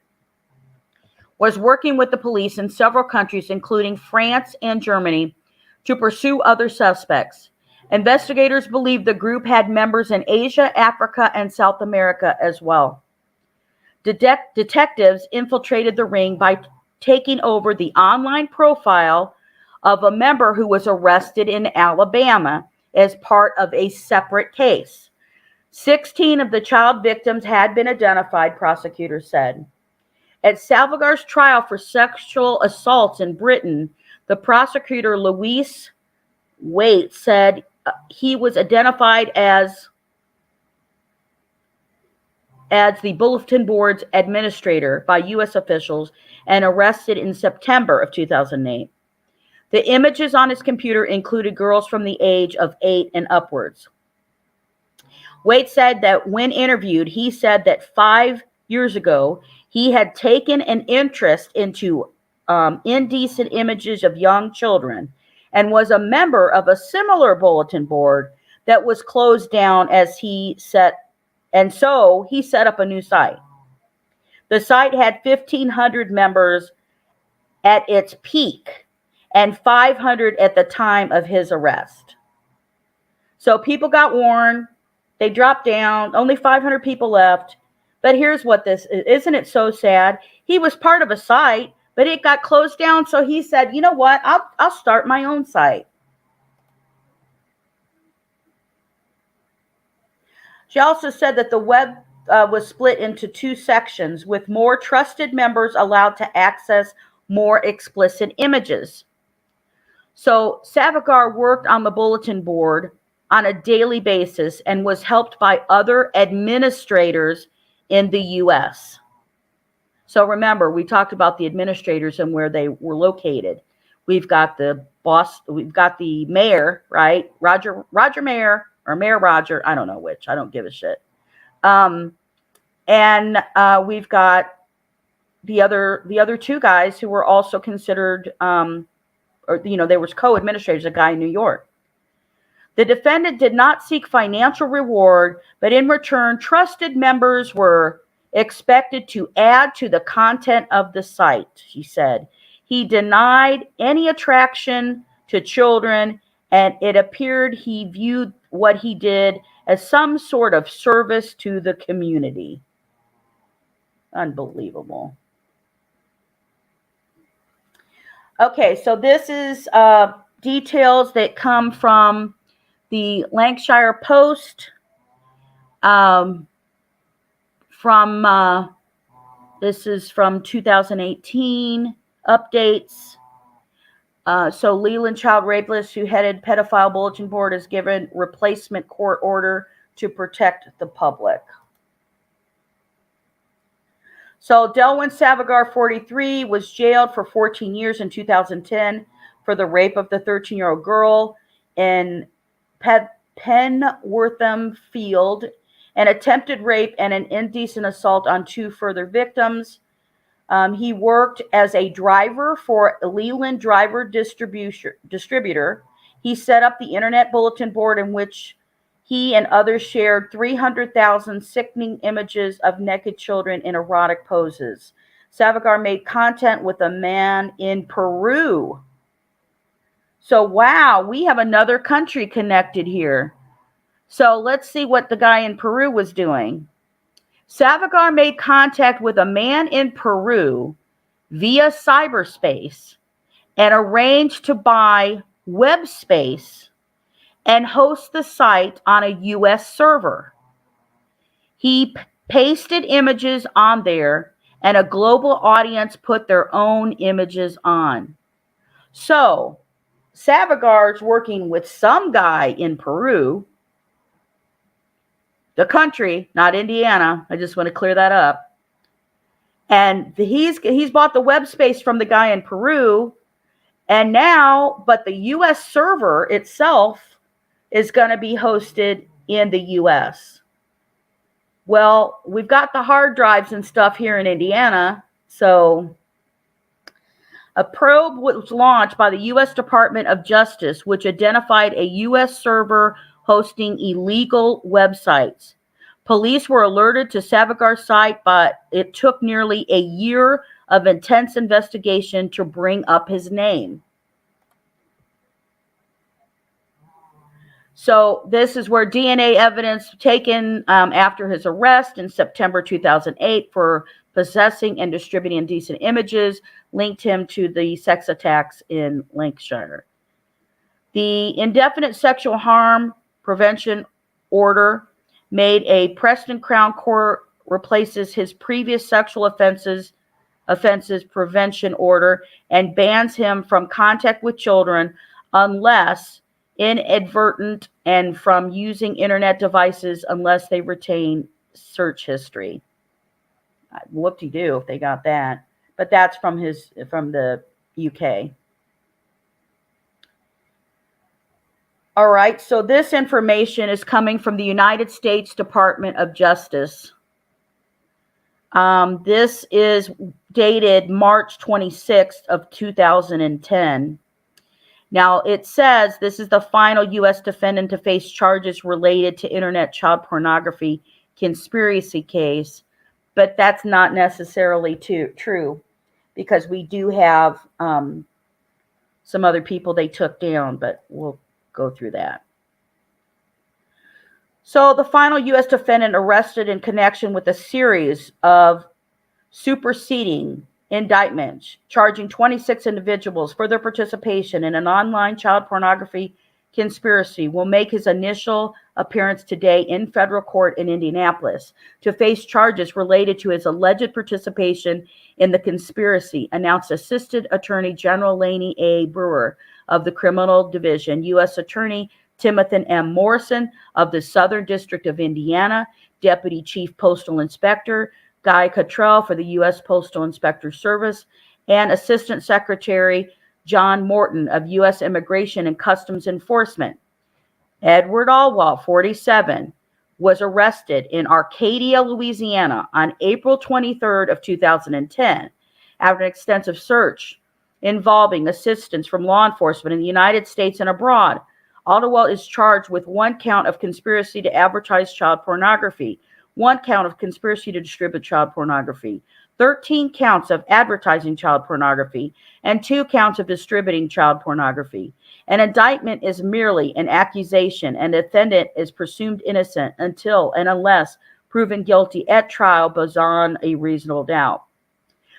was working with the police in several countries, including France and Germany, to pursue other suspects. Investigators believe the group had members in Asia, Africa, and South America as well. Detectives infiltrated the ring by taking over the online profile of a member who was arrested in Alabama as part of a separate case. 16 of the child victims had been identified, prosecutors said. At Savagar's trial for sexual assaults in Britain, The prosecutor, Luis Waite, said he was identified as the bulletin board's administrator by U.S. officials and arrested in September of 2008. The images on his computer included girls from the age of 8 and upwards. Waite said that when interviewed, he said that 5 years ago, he had taken an interest into indecent images of young children and was a member of a similar bulletin board that was closed down so he set up a new site. The site had 1,500 members at its peak and 500 at the time of his arrest. So people got warned. They dropped down. Only 500 people left. But here's what this is. Isn't it so sad? He was part of a site, but it got closed down. So he said, you know what? I'll start my own site. She also said that the web was split into 2 sections, with more trusted members allowed to access more explicit images. So Savigar worked on the bulletin board on a daily basis and was helped by other administrators in the U.S. So remember, we talked about the administrators and where they were located. We've got the boss, we've got the mayor, right? Roger Mayor, or Mayor Roger, I don't know which, I don't give a shit. We've got the other 2 guys who were also considered, there was co-administrators, a guy in New York. The defendant did not seek financial reward, but in return, trusted members were expected to add to the content of the site, she said. He denied any attraction to children, and it appeared he viewed what he did as some sort of service to the community. Unbelievable. Okay, so this is details that come from the Lancashire Post, this is from 2018 updates. So Leland child rapist who headed pedophile bulletin board is given replacement court order to protect the public. So Delwyn Savigar, 43, was jailed for 14 years in 2010 for the rape of the 13-year-old girl in Penwortham Field, an attempted rape and an indecent assault on 2 further victims. He worked as a driver for Leland Driver Distributor. He set up the internet bulletin board in which he and others shared 300,000 sickening images of naked children in erotic poses. Savigar made content with a man in Peru. So, wow, we have another country connected here. So let's see what the guy in Peru was doing. Savigar made contact with a man in Peru via cyberspace and arranged to buy web space and host the site on a U.S. server. He pasted images on there, and a global audience put their own images on. So Savigar's working with some guy in Peru, the country, not Indiana. I just want to clear that up. And he's bought the web space from the guy in Peru, and now, but the U.S. server itself is going to be hosted in the U.S. Well, we've got the hard drives and stuff here in Indiana, so a probe was launched by the U.S. Department of Justice, which identified a U.S. server hosting illegal websites. Police were alerted to Savigar's site, but it took nearly a year of intense investigation to bring up his name. So this is where DNA evidence taken after his arrest in September 2008 for possessing and distributing indecent images linked him to the sex attacks in Lancashire. The indefinite sexual harm prevention order made a Preston Crown Court replaces his previous sexual offenses offenses prevention order and bans him from contact with children unless inadvertent and from using internet devices unless they retain search history. Whoop-de-doo if they got that. But that's from the UK. All right, so this information is coming from the United States Department of Justice. This is dated March 26th of 2010. Now, it says this is the final U.S. defendant to face charges related to internet child pornography conspiracy case, but that's not necessarily true because we do have some other people they took down, but we'll go through that. So the final U.S. defendant arrested in connection with a series of superseding indictments charging 26 individuals for their participation in an online child pornography conspiracy will make his initial appearance today in federal court in Indianapolis to face charges related to his alleged participation in the conspiracy, announced Assistant Attorney General Lainey A. Brewer of the Criminal Division, U.S. Attorney Timothy M. Morrison of the Southern District of Indiana, Deputy Chief Postal Inspector Guy Cottrell for the U.S. Postal Inspector Service, and Assistant Secretary John Morton of U.S. Immigration and Customs Enforcement. Edward Alwalt, 47, was arrested in Arcadia, Louisiana on April 23rd of 2010 after an extensive search involving assistance from law enforcement in the United States and abroad. Alwalt is charged with 1 count of conspiracy to advertise child pornography, 1 count of conspiracy to distribute child pornography, 13 counts of advertising child pornography, and 2 counts of distributing child pornography. An indictment is merely an accusation, and the defendant is presumed innocent until and unless proven guilty at trial beyond a reasonable doubt.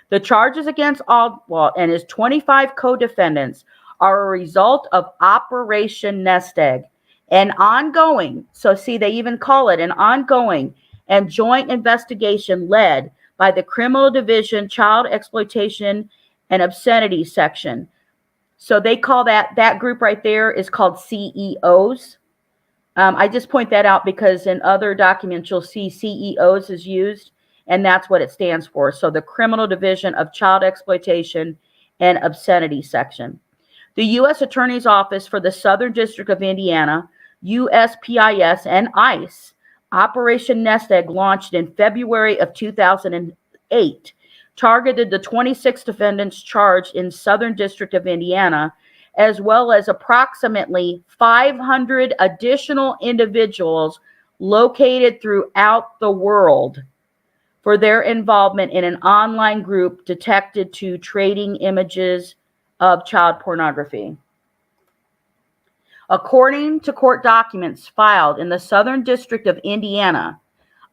The charges against Alwalt and his 25 co-defendants are a result of Operation Nest Egg, an ongoing, so see, they even call it an ongoing and joint investigation led by the Criminal Division Child Exploitation and Obscenity Section. So they call that group right there is called CEOs. I just point that out because in other documents you'll see CEOs is used, and that's what it stands for. So the Criminal Division of Child Exploitation and Obscenity Section. The U.S. Attorney's Office for the Southern District of Indiana, USPIS, and ICE, Operation Nest Egg, launched in February of 2008, targeted the 26 defendants charged in Southern District of Indiana, as well as approximately 500 additional individuals located throughout the world for their involvement in an online group detected to trading images of child pornography. According to court documents filed in the Southern District of Indiana,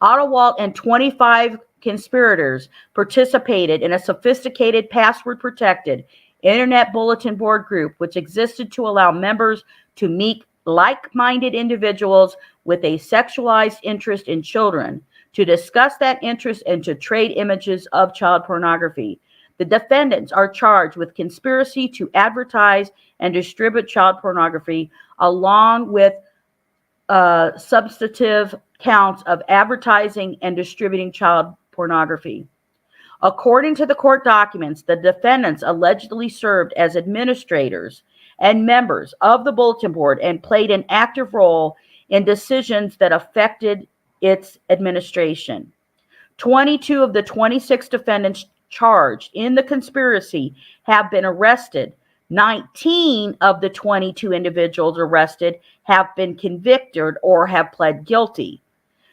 Alwalt and 25 conspirators participated in a sophisticated password-protected internet bulletin board group which existed to allow members to meet like-minded individuals with a sexualized interest in children, to discuss that interest and to trade images of child pornography. The defendants are charged with conspiracy to advertise and distribute child pornography, along with substantive counts of advertising and distributing child pornography. According to the court documents, the defendants allegedly served as administrators and members of the bulletin board and played an active role in decisions that affected its administration. 22 of the 26 defendants charged in the conspiracy have been arrested. 19 of the 22 individuals arrested have been convicted or have pled guilty.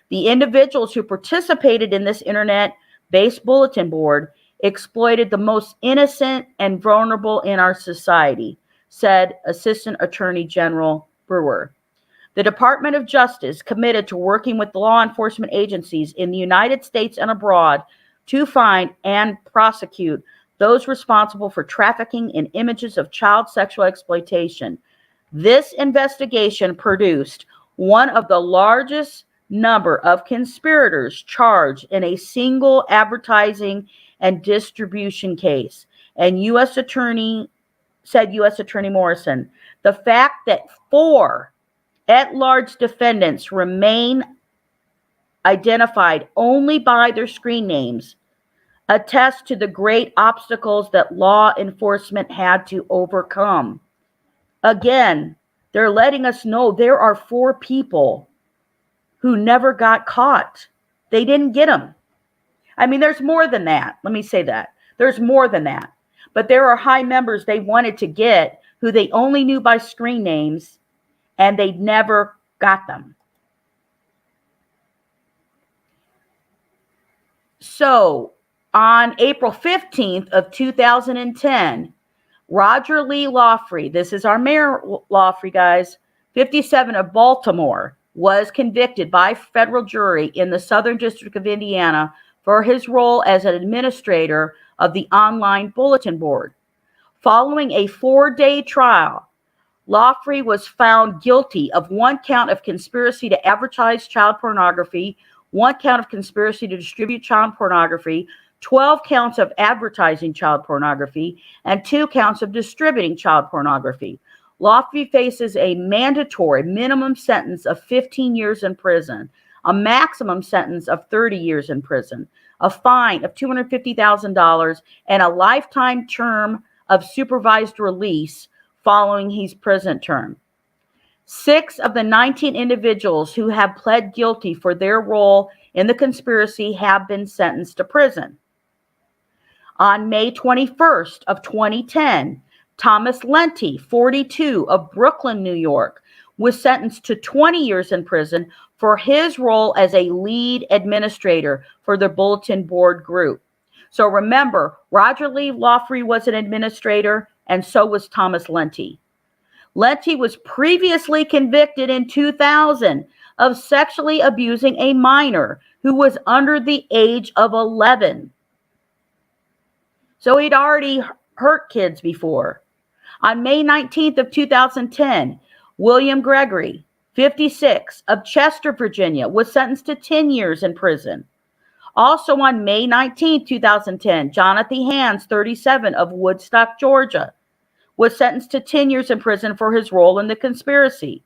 The individuals who participated in this internet-based bulletin board exploited the most innocent and vulnerable in our society, said Assistant Attorney General Brewer. The Department of Justice committed to working with law enforcement agencies in the United States and abroad to find and prosecute those responsible for trafficking in images of child sexual exploitation. This investigation produced one of the largest number of conspirators charged in a single advertising and distribution case. And U.S. Attorney Morrison, the fact that 4 at-large defendants remain identified only by their screen names attests to the great obstacles that law enforcement had to overcome. Again, they're letting us know there are 4 people who never got caught. They didn't get them. I mean, there's more than that. Let me say that. There's more than that. But there are high members they wanted to get who they only knew by screen names, and they never got them. So on April 15th of 2010, Roger Lee Lawfrey, this is our Mayor Lawfrey, guys, 57 of Baltimore, was convicted by federal jury in the Southern District of Indiana for his role as an administrator of the online bulletin board. Following a 4-day trial, Lawfrey was found guilty of 1 count of conspiracy to advertise child pornography, 1 count of conspiracy to distribute child pornography, 12 counts of advertising child pornography, and 2 counts of distributing child pornography. Lawfrey faces a mandatory minimum sentence of 15 years in prison, a maximum sentence of 30 years in prison, a fine of $250,000, and a lifetime term of supervised release following his prison term. 6 of the 19 individuals who have pled guilty for their role in the conspiracy have been sentenced to prison. On May 21st of 2010, Thomas Lenti, 42, of Brooklyn, New York, was sentenced to 20 years in prison for his role as a lead administrator for the bulletin board group. So remember, Roger Lee Lawfrey was an administrator, and so was Thomas Lenti. Lenti was previously convicted in 2000 of sexually abusing a minor who was under the age of 11. So he'd already hurt kids before. On May 19th of 2010, William Gregory, 56, of Chester, Virginia, was sentenced to 10 years in prison. Also on May 19, 2010, Jonathan Hands, 37, of Woodstock, Georgia, was sentenced to 10 years in prison for his role in the conspiracy.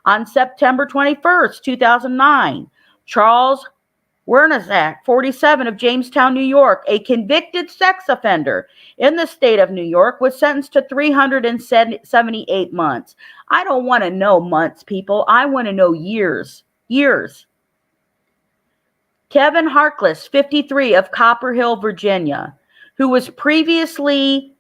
On September 21st, 2009, Charles Wernaszak, 47, of Jamestown, New York, a convicted sex offender in the state of New York, was sentenced to 378 months. I don't want to know months, people. I want to know years. Years. Kevin Harkless, 53, of Copper Hill, Virginia, who was previously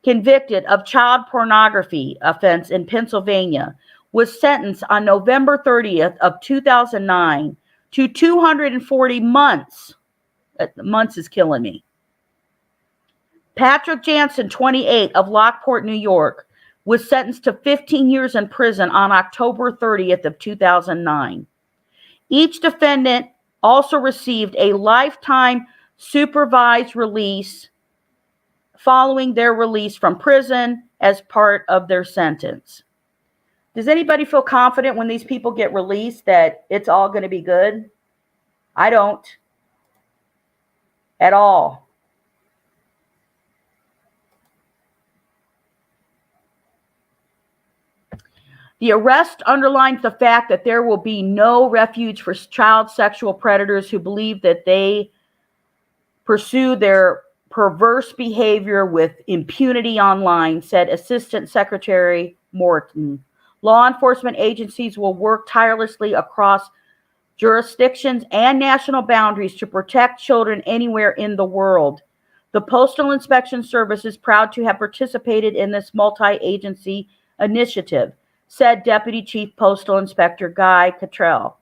convicted of child pornography offense in Pennsylvania, was sentenced on November 30th of 2009 to 240 months. Months is killing me. Patrick Jansen, 28, of Lockport, New York, was sentenced to 15 years in prison on October 30th of 2009. Each defendant also received a lifetime supervised release following their release from prison as part of their sentence. Does anybody feel confident when these people get released that it's all going to be good? I don't. At all. The arrest underlines the fact that there will be no refuge for child sexual predators who believe that they pursue their perverse behavior with impunity online, said Assistant Secretary Morton. Law enforcement agencies will work tirelessly across jurisdictions and national boundaries to protect children anywhere in the world. The Postal Inspection Service is proud to have participated in this multi-agency initiative, said Deputy Chief Postal Inspector Guy Cottrell.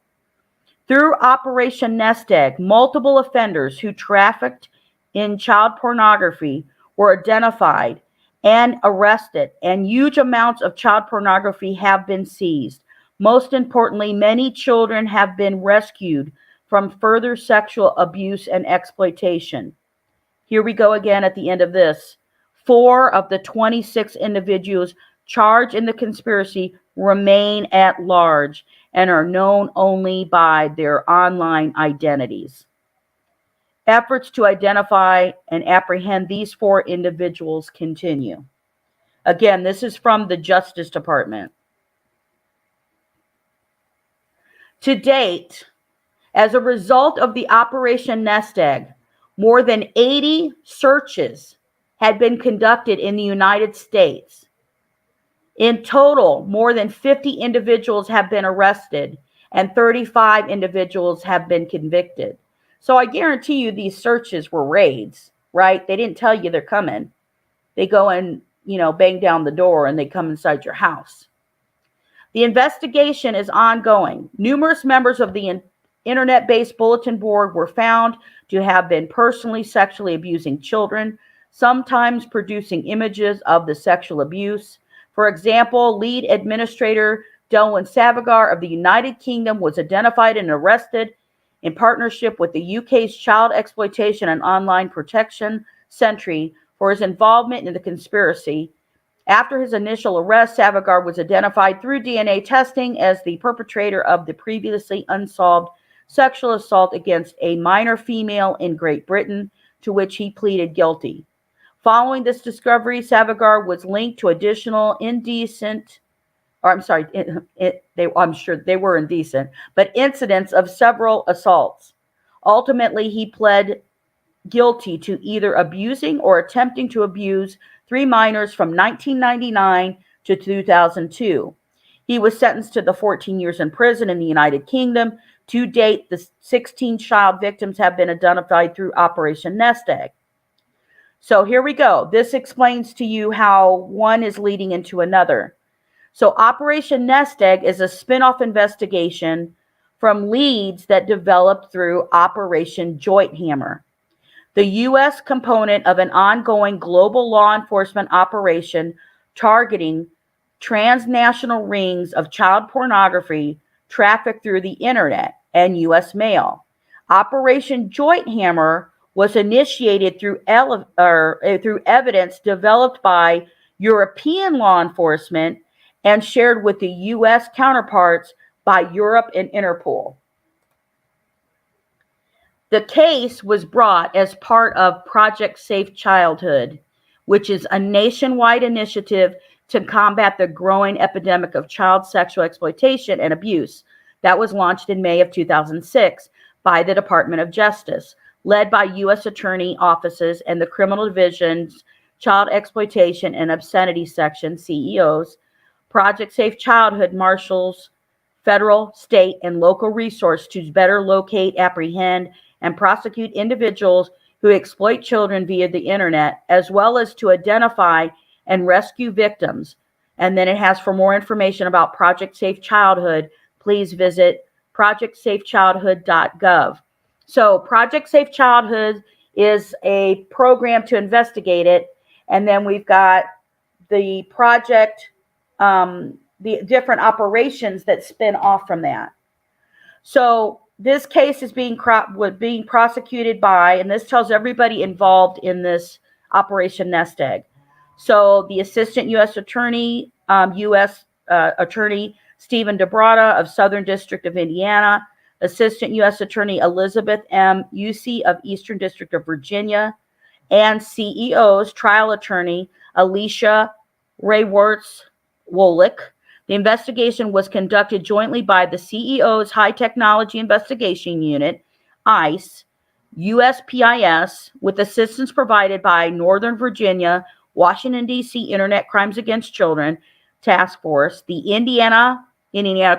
Through Operation Nest Egg, multiple offenders who trafficked in child pornography were identified and arrested, and huge amounts of child pornography have been seized. Most importantly, many children have been rescued from further sexual abuse and exploitation. Here we go again at the end of this. 4 of the 26 individuals charged in the conspiracy remain at large and are known only by their online identities. Efforts to identify and apprehend these 4 individuals continue. Again, this is from the Justice Department. To date, as a result of the Operation Nest Egg, more than 80 searches had been conducted in the United States. In total, more than 50 individuals have been arrested and 35 individuals have been convicted. So I guarantee you these searches were raids, right? They didn't tell you they're coming. They go and, bang down the door and they come inside your house. The investigation is ongoing. Numerous members of the internet-based bulletin board were found to have been personally sexually abusing children, sometimes producing images of the sexual abuse. For example, lead administrator Delwyn Savagar of the United Kingdom was identified and arrested in partnership with the UK's Child Exploitation and Online Protection Sentry for his involvement in the conspiracy. After his initial arrest, Savagar was identified through DNA testing as the perpetrator of the previously unsolved sexual assault against a minor female in Great Britain, to which he pleaded guilty. Following this discovery, Savagar was linked to additional I'm sure they were indecent, but incidents of several assaults. Ultimately, he pled guilty to either abusing or attempting to abuse 3 minors from 1999 to 2002. He was sentenced to the 14 years in prison in the United Kingdom. To date, the 16 child victims have been identified through Operation Nest Egg. So here we go. This explains to you how one is leading into another. So Operation Nest Egg is a spin-off investigation from leads that developed through Operation Joint Hammer, the U.S. component of an ongoing global law enforcement operation targeting transnational rings of child pornography trafficked through the internet and U.S. mail. Operation Joint Hammer was initiated through evidence developed by European law enforcement and shared with the U.S. counterparts by Europe and Interpol. The case was brought as part of Project Safe Childhood, which is a nationwide initiative to combat the growing epidemic of child sexual exploitation and abuse that was launched in May of 2006 by the Department of Justice, led by U.S. Attorney offices and the Criminal Division's Child Exploitation and Obscenity Section, CEOs. Project Safe Childhood marshals federal, state, and local resources to better locate, apprehend, and prosecute individuals who exploit children via the internet, as well as to identify and rescue victims. And then it has, for more information about Project Safe Childhood, please visit projectsafechildhood.gov. So Project Safe Childhood is a program to investigate it. And then we've got the project, the different operations that spin off from that. So this case is being prosecuted by, and this tells everybody involved in this Operation Nest Egg. So the Assistant U.S. Attorney, Attorney Stephen DeBrada of Southern District of Indiana, Assistant U.S. Attorney Elizabeth M. Usey of Eastern District of Virginia, and CEO's Trial Attorney Alicia Rayworth-Wolick. The investigation was conducted jointly by the CEO's High Technology Investigation Unit, ICE, USPIS, with assistance provided by Northern Virginia, Washington, D.C. Internet Crimes Against Children Task Force, the Indiana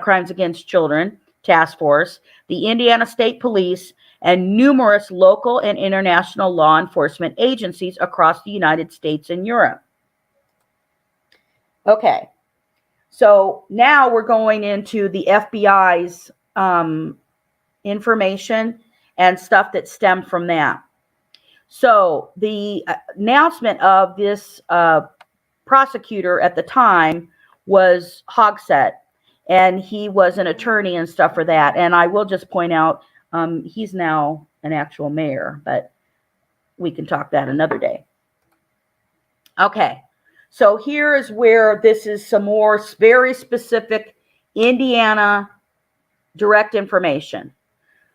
Crimes Against Children Task Force, the Indiana State Police, and numerous local and international law enforcement agencies across the United States and Europe. Okay. So now we're going into the FBI's information and stuff that stemmed from that. So the announcement of this prosecutor at the time was Hogsett, and he was an attorney and stuff for that. And I will just point out, he's now an actual mayor, but we can talk that another day. Okay. So here is where this is some more very specific Indiana direct information.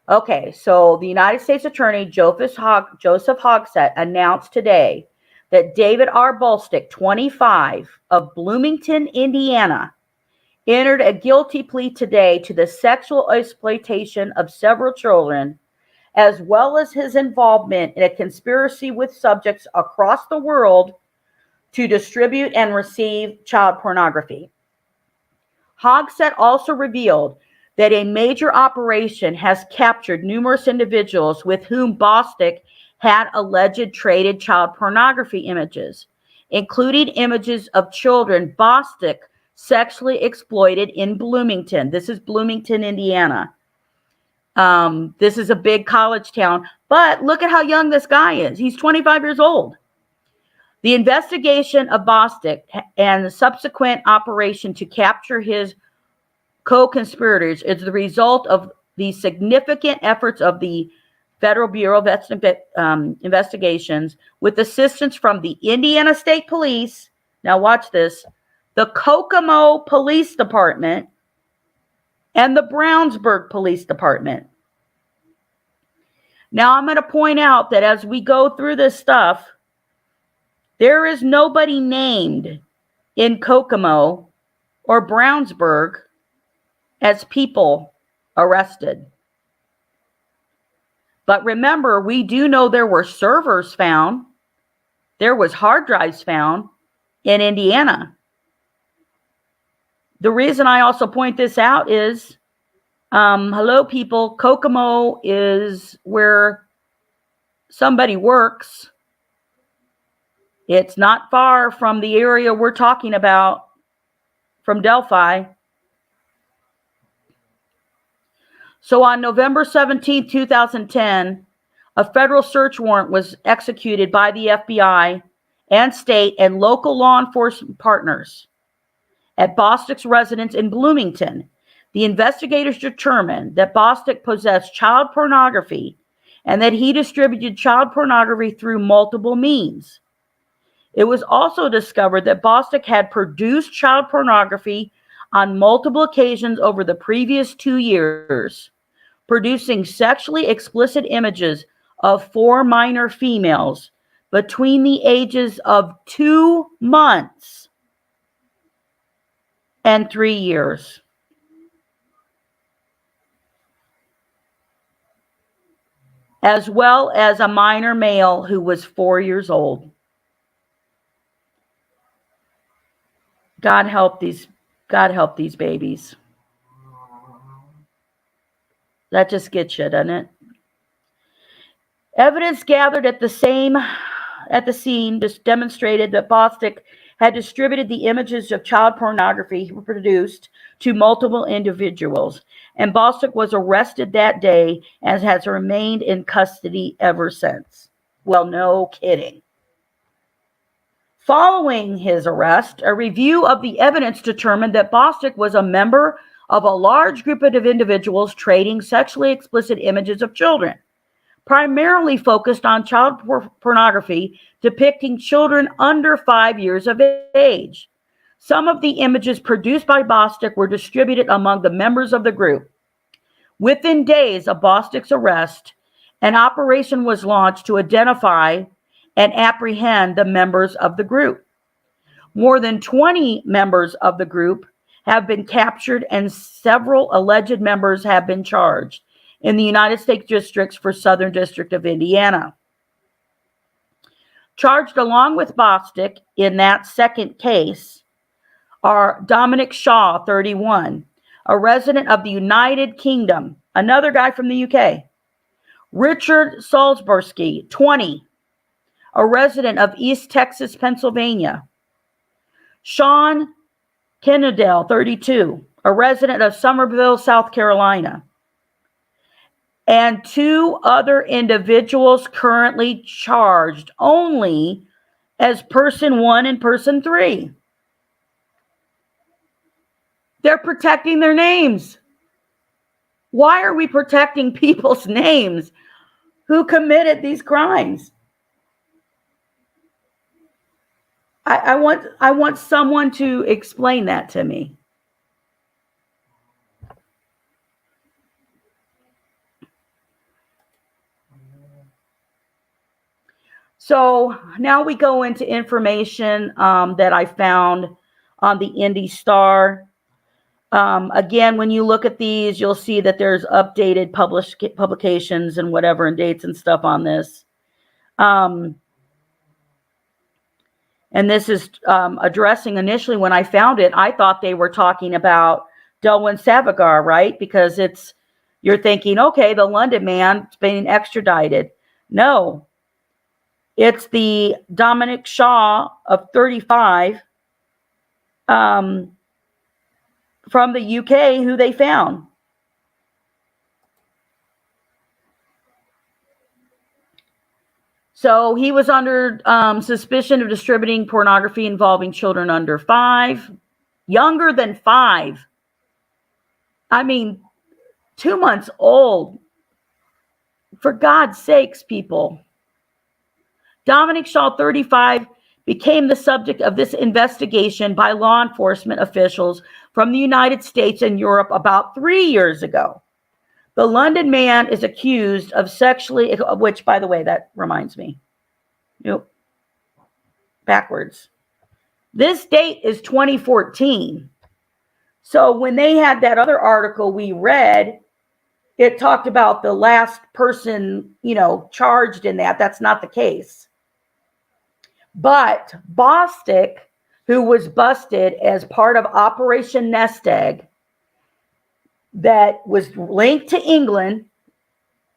Okay, so the United States Attorney Joseph Hogsett announced today that David R. Bolstick, 25, of Bloomington, Indiana, entered a guilty plea today to the sexual exploitation of several children, as well as his involvement in a conspiracy with subjects across the world to distribute and receive child pornography. Hogsett also revealed that a major operation has captured numerous individuals with whom Bostick had alleged traded child pornography images, including images of children Bostick sexually exploited in Bloomington. This is Bloomington, Indiana. This is a big college town, but look at how young this guy is. He's 25 years old. The investigation of Bostick and the subsequent operation to capture his co-conspirators is the result of the significant efforts of the Federal Bureau of Investigations with assistance from the Indiana State Police. Now watch this. The Kokomo Police Department and the Brownsburg Police Department. Now I'm going to point out that as we go through this stuff, there is nobody named in Kokomo or Brownsburg as people arrested. But remember, we do know there were servers found. There was hard drives found in Indiana. The reason I also point this out is, hello people, Kokomo is where somebody works. It's not far from the area we're talking about, from Delphi. So on November 17, 2010, a federal search warrant was executed by the FBI and state and local law enforcement partners at Bostick's residence in Bloomington. The investigators determined that Bostick possessed child pornography and that he distributed child pornography through multiple means. It was also discovered that Bostick had produced child pornography on multiple occasions over the previous 2 years, producing sexually explicit images of 4 minor females between the ages of 2 months and 3 years. As well as a minor male who was 4 years old. God help these babies. That just gets you, doesn't it? Evidence gathered at the scene just demonstrated that Bostick had distributed the images of child pornography he produced to multiple individuals, and Bostick was arrested that day and has remained in custody ever since. Well, no kidding. Following his arrest, a review of the evidence determined that Bostick was a member of a large group of individuals trading sexually explicit images of children, primarily focused on child pornography depicting children under 5 years of age. Some of the images produced by Bostick were distributed among the members of the group. Within days of Bostick's arrest, an operation was launched to identify and apprehend the members of the group. More than 20 members of the group have been captured and several alleged members have been charged in the United States districts for Southern District of Indiana. Charged along with Bostick in that second case are Dominic Shaw, 31, a resident of the United Kingdom, another guy from the UK. Richard Salisbury, 20, a resident of East Texas, Pennsylvania. Sean Kennedale, 32, a resident of Somerville, South Carolina. And 2 other individuals currently charged only as person 1 and person 3. They're protecting their names. Why are we protecting people's names who committed these crimes? I want someone to explain that to me. So now we go into information that I found on the Indy Star. Again, when you look at these, you'll see that there's updated publications and whatever and dates and stuff on this. And this is addressing, initially when I found it, I thought they were talking about Delwyn Savagar, right? Because you're thinking, okay, the London man is being extradited. No, it's the Dominic Shaw of 35 from the UK who they found. So he was under suspicion of distributing pornography involving children under 5, younger than 5. I mean, 2 months old. For God's sakes, people. Dominic Shaw, 35, became the subject of this investigation by law enforcement officials from the United States and Europe about 3 years ago. The London man is accused of sexually, which, by the way, that reminds me. Nope. Backwards. This date is 2014. So when they had that other article we read, it talked about the last person, charged in that. That's not the case. But Bostic, who was busted as part of Operation Nest Egg, that was linked to England,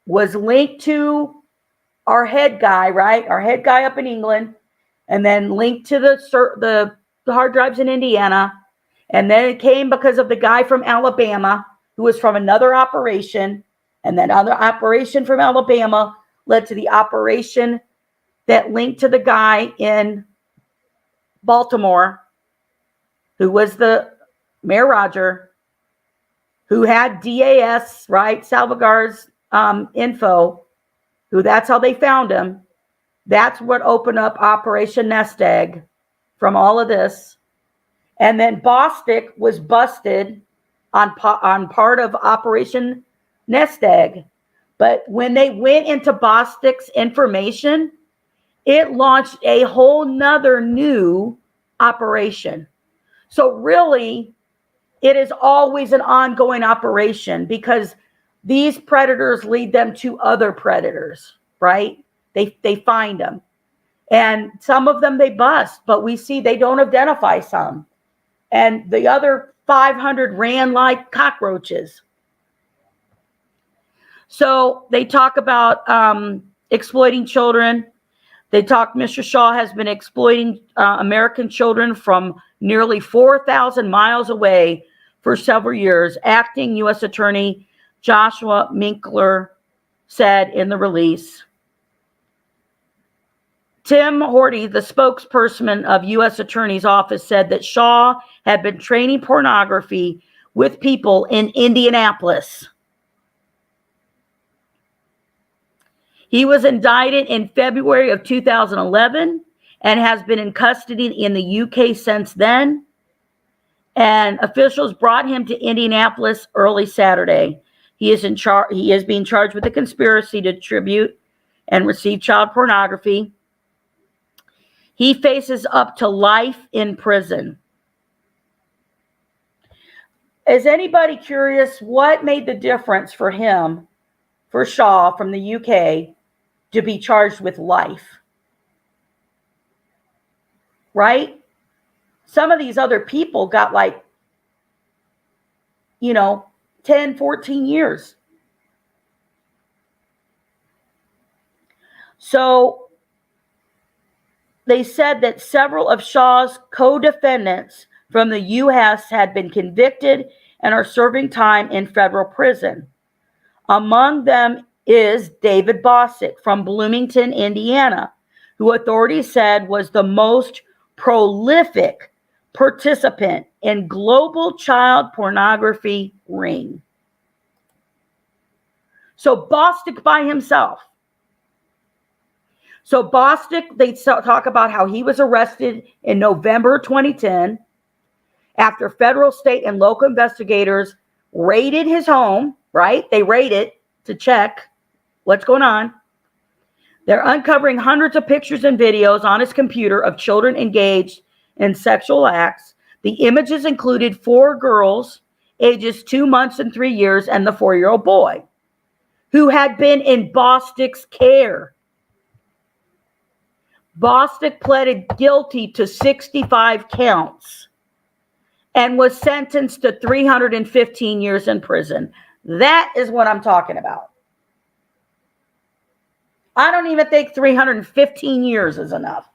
was linked to our head guy, right? Our head guy up in England, and then linked to the hard drives in Indiana. And then it came because of the guy from Alabama who was from another operation. And then other operation from Alabama led to the operation that linked to the guy in Baltimore, who was the Mayor Roger, who had DAS, right? Salvagar's info, who that's how they found him. That's what opened up Operation Nest Egg from all of this. And then Bostic was busted on part of Operation Nest Egg. But when they went into Bostic's information, it launched a whole nother new operation. So really, it is always an ongoing operation because these predators lead them to other predators, right? They find them. And some of them they bust, but we see they don't identify some. And the other 500 ran like cockroaches. So they talk about exploiting children. Mr. Shaw has been exploiting American children from nearly 4,000 miles away for several years. Acting U.S. Attorney Joshua Minkler said in the release. Tim Horty, the spokesperson of U.S. Attorney's Office, said that Shaw had been training pornography with people in Indianapolis. He was indicted in February of 2011 and has been in custody in the UK since then. And officials brought him to Indianapolis early Saturday. He is being charged with a conspiracy to distribute and receive child pornography. He faces up to life in prison. Is anybody curious what made the difference for him, for Shaw from the UK, to be charged with life? Right? Some of these other people got 10, 14 years. So they said that several of Shaw's co-defendants from the U.S. had been convicted and are serving time in federal prison. Among them is David Bostic from Bloomington, Indiana, who authorities said was the most prolific participant in global child pornography ring. So Bostic by himself. So Bostic, they talk about how he was arrested in November 2010 after federal, state, and local investigators raided his home, right? They raided to check what's going on. They're uncovering hundreds of pictures and videos on his computer of children engaged in sexual acts. The images included 4 girls, ages 2 months and 3 years, and the 4-year-old boy, who had been in Bostic's care. Bostic pleaded guilty to 65 counts and was sentenced to 315 years in prison. That is what I'm talking about. I don't even think 315 years is enough.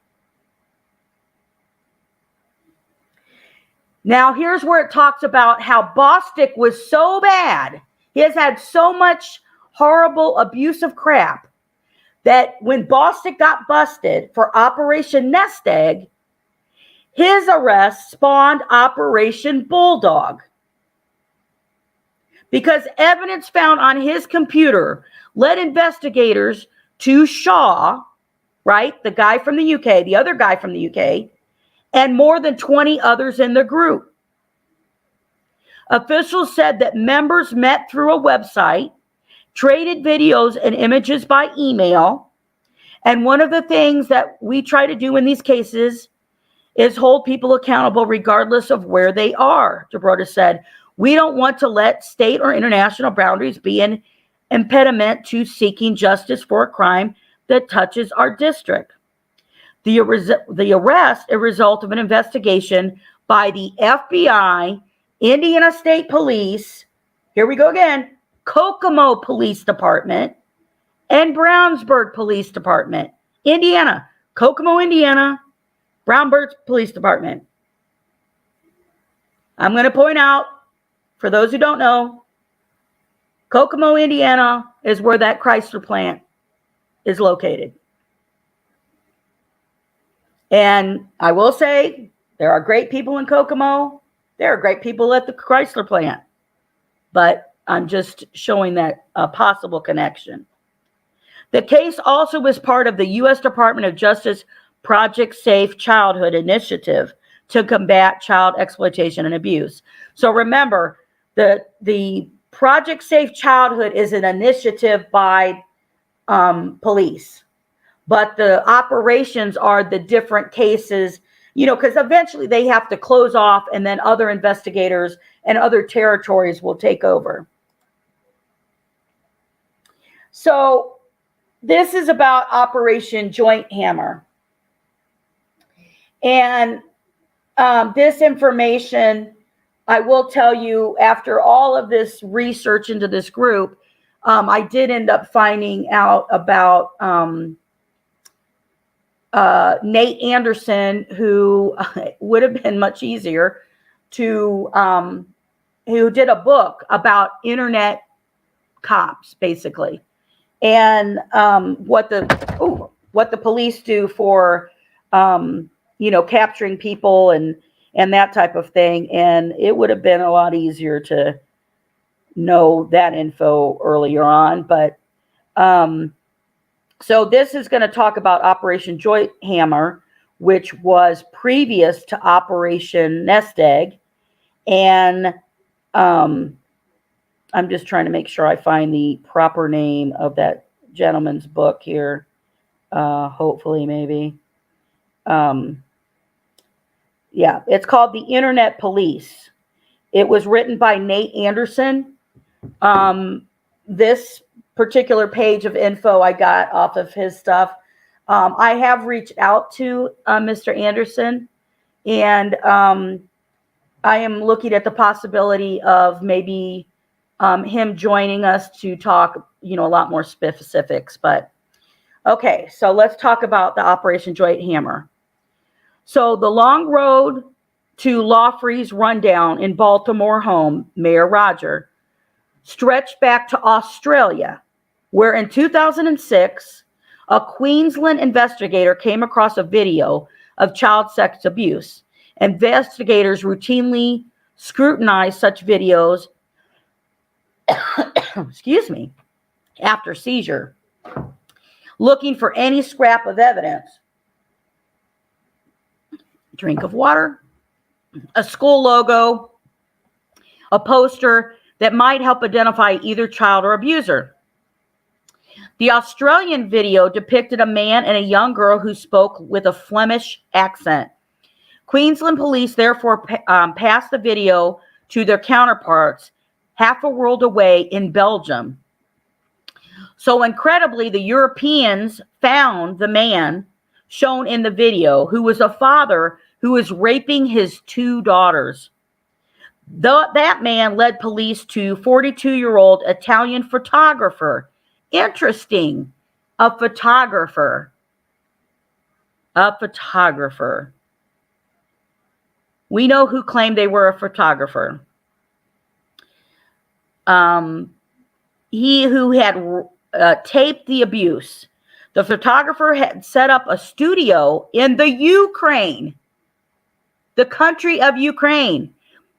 Now, here's where it talks about how Bostic was so bad. He has had so much horrible, abusive crap that when Bostic got busted for Operation Nest Egg, his arrest spawned Operation Bulldog. Because evidence found on his computer led investigators to Shaw, right? The guy from the UK, the other guy from the UK, and more than 20 others in the group. Officials said that members met through a website, traded videos and images by email, and one of the things that we try to do in these cases is hold people accountable regardless of where they are, Jabrota said. We don't want to let state or international boundaries be an impediment to seeking justice for a crime that touches our district. The arrest, a result of an investigation by the FBI, Indiana State Police, here we go again, Kokomo Police Department, and Brownsburg Police Department. Indiana, Kokomo, Indiana, Brownsburg Police Department. I'm going to point out, for those who don't know, Kokomo, Indiana is where that Chrysler plant is located. And I will say, there are great people in Kokomo. There are great people at the Chrysler plant. But I'm just showing that possible connection. The case also was part of the U.S. Department of Justice Project Safe Childhood Initiative to combat child exploitation and abuse. So remember, the Project Safe Childhood is an initiative by police. But the operations are the different cases, you know, because eventually they have to close off and then other investigators and other territories will take over. So this is about Operation Joint Hammer. And this information, I will tell you, after all of this research into this group, I did end up finding out about Nate Anderson, who would have been much easier to, who did a book about internet cops, basically, and what the police do for, you know, capturing people and that type of thing. And it would have been a lot easier to know that info earlier on, but so this is going to talk about Operation Joint Hammer, which was previous to Operation Nest Egg. And I'm just trying to make sure I find the proper name of that gentleman's book here. Hopefully, maybe. Yeah, it's called The Internet Police. It was written by Nate Anderson. This particular page of info I got off of his stuff. I have reached out to Mr. Anderson, and I am looking at the possibility of maybe him joining us to talk, you know, a lot more specifics. But okay, so let's talk about the Operation Joint Hammer. So the long road to Lawfree's rundown in Baltimore home, Mayor Roger, stretched back to Australia, where in 2006, a Queensland investigator came across a video of child sex abuse. Investigators routinely scrutinize such videos, excuse me, after seizure, looking for any scrap of evidence. Drink of water, a school logo, a poster that might help identify either child or abuser. The Australian video depicted a man and a young girl who spoke with a Flemish accent. Queensland police therefore passed the video to their counterparts half a world away in Belgium. So incredibly, the Europeans found the man shown in the video, who was a father who was raping his 2 daughters. That man led police to 42-year-old Italian photographer. Interesting. A photographer. We know who claimed they were a photographer. He who had taped the abuse. The photographer had set up a studio in the Ukraine, the country of Ukraine.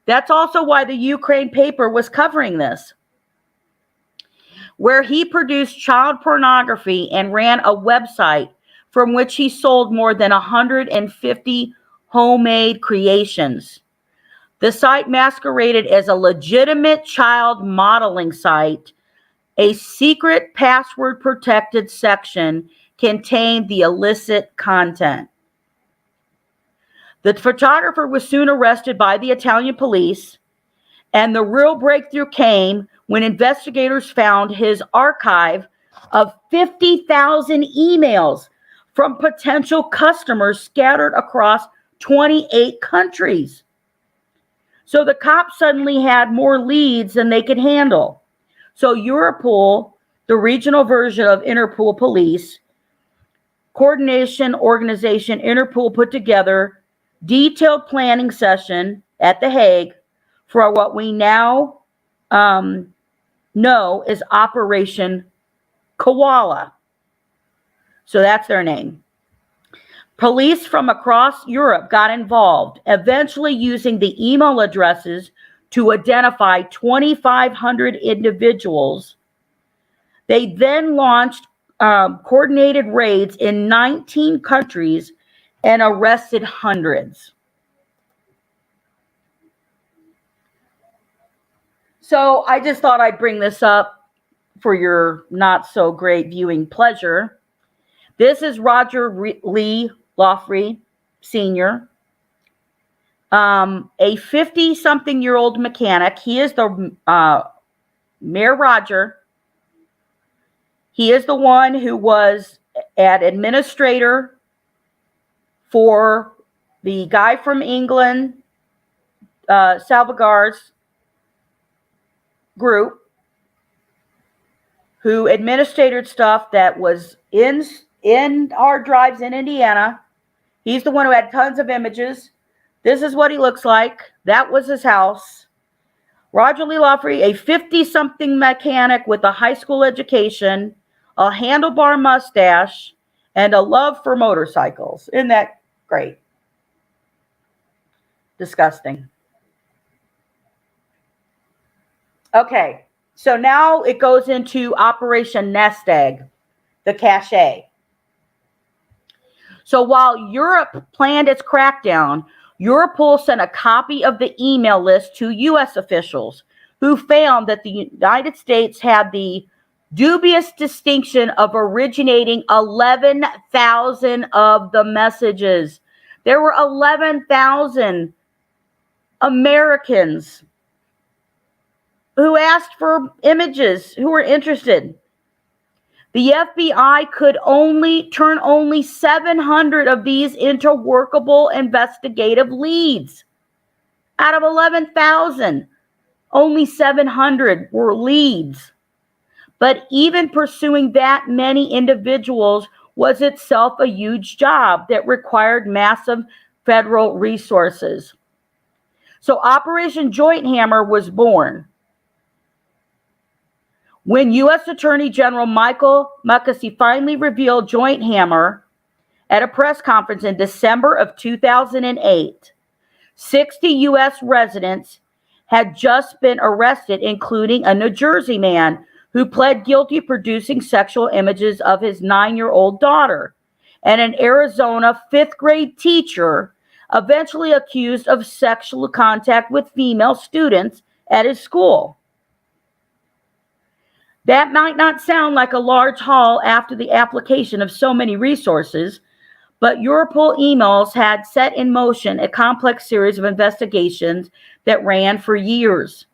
That's also why the Ukraine paper was covering this, where he produced child pornography and ran a website from which he sold more than 150 homemade creations. The site masqueraded as a legitimate child modeling site. A secret password-protected section contained the illicit content. The photographer was soon arrested by the Italian police, and the real breakthrough came when investigators found his archive of 50,000 emails from potential customers scattered across 28 countries. So the cops suddenly had more leads than they could handle. So Europol, the regional version of Interpol police, coordination organization Interpol, put together detailed planning session at The Hague for what we now know as Operation Koala. So that's their name. Police from across Europe got involved, eventually using the email addresses to identify 2,500 individuals. They then launched coordinated raids in 19 countries and arrested hundreds. So I just thought I'd bring this up for your not so great viewing pleasure. This is Roger Lee Loffrey Sr., a 50-something-year-old mechanic. He is the Mayor Roger. He is the one who was an administrator for the guy from England, Salvagar's group, who administered stuff that was in hard drives in Indiana. He's the one who had tons of images. This is what he looks like. That was his house. Roger Lee Loffrey, a 50-something mechanic with a high school education, a handlebar mustache, and a love for motorcycles. Isn't that great? Disgusting. Okay, so now it goes into Operation Nest Egg, the cache. So while Europe planned its crackdown, Europol sent a copy of the email list to U.S. officials, who found that the United States had the dubious distinction of originating 11,000 of the messages. There were 11,000 Americans who asked for images, who were interested. The FBI could turn only 700 of these into workable investigative leads. Out of 11,000, only 700 were leads. But even pursuing that many individuals was itself a huge job that required massive federal resources. So Operation Joint Hammer was born when U.S. Attorney General Michael Mukasey finally revealed Joint Hammer at a press conference in December of 2008. 60 U.S. residents had just been arrested, including a New Jersey man who pled guilty producing sexual images of his 9-year-old daughter, and an Arizona 5th grade teacher eventually accused of sexual contact with female students at his school. That might not sound like a large haul after the application of so many resources, but Europol emails had set in motion a complex series of investigations that ran for years.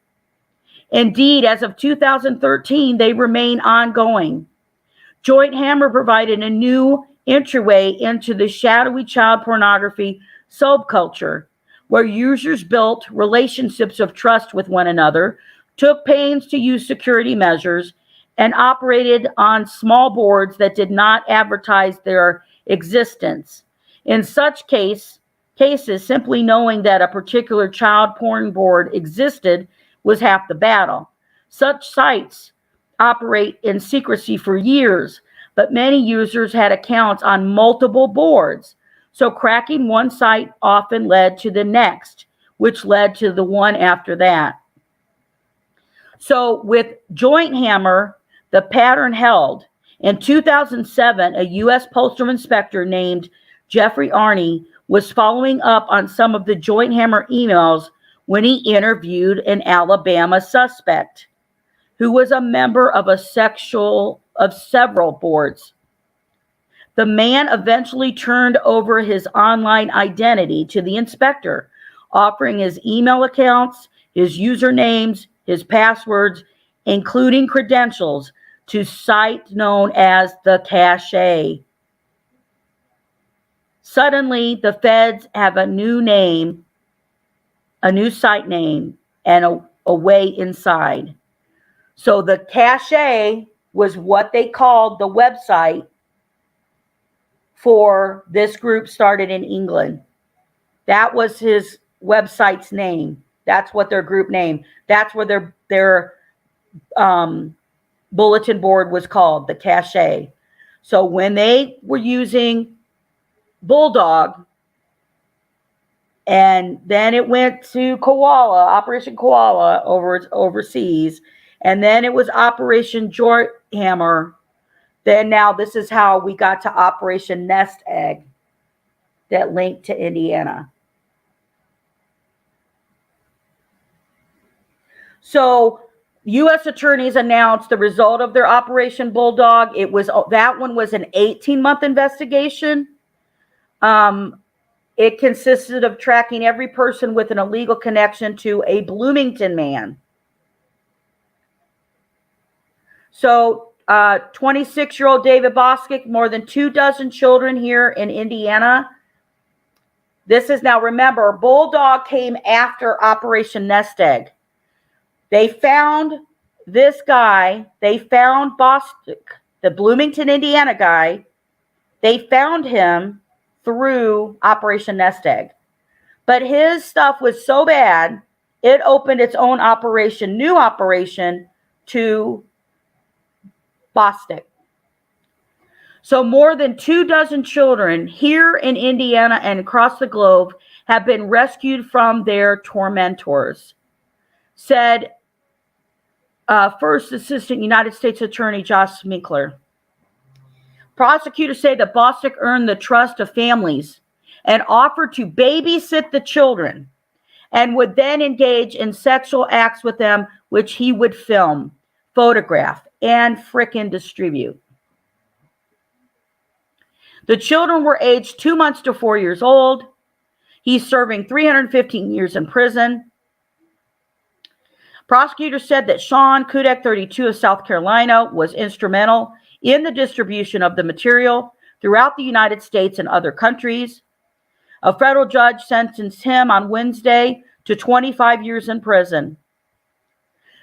Indeed, as of 2013, they remain ongoing. Joint Hammer provided a new entryway into the shadowy child pornography subculture, where users built relationships of trust with one another, took pains to use security measures, and operated on small boards that did not advertise their existence. In such cases, simply knowing that a particular child porn board existed was half the battle. Such sites operate in secrecy for years, but many users had accounts on multiple boards. So cracking one site often led to the next, which led to the one after that. So with Joint Hammer, the pattern held. In 2007, a U.S. Postal Inspector named Jeffrey Arney was following up on some of the Joint Hammer emails when he interviewed an Alabama suspect who was a member of several boards. The man eventually turned over his online identity to the inspector, offering his email accounts, his usernames, his passwords, including credentials to site known as the Cache. Suddenly, the feds have a new name, a new site name, and a way inside. So the Cache was what they called the website for this group started in England. That was his website's name. That's what their group name. That's what their bulletin board was called, the Cache. So when they were using Bulldog, and then it went to Koala, Operation Koala overseas, and then it was Operation Joint Hammer. Then now this is how we got to Operation Nest Egg that linked to Indiana. So U.S. attorneys announced the result of their Operation Bulldog. That one was an 18-month investigation. It consisted of tracking every person with an illegal connection to a Bloomington man. So 26-year-old David Bostick, more than 24 children here in Indiana. This is now, remember, Bulldog came after Operation Nest Egg. They found this guy. They found Bostick, the Bloomington, Indiana guy. They found him through Operation Nest Egg. But his stuff was so bad, it opened its own operation, new operation to Bostick. So more than 24 children here in Indiana and across the globe have been rescued from their tormentors, said First Assistant United States Attorney Josh Sminkler. Prosecutors say that Bostick earned the trust of families and offered to babysit the children and would then engage in sexual acts with them, which he would film, photograph, and frickin' distribute. The children were aged 2 months to 4 years old. He's serving 315 years in prison. Prosecutors said that Sean Kudek, 32, of South Carolina, was instrumental in the distribution of the material throughout the United States and other countries. A federal judge sentenced him on Wednesday to 25 years in prison.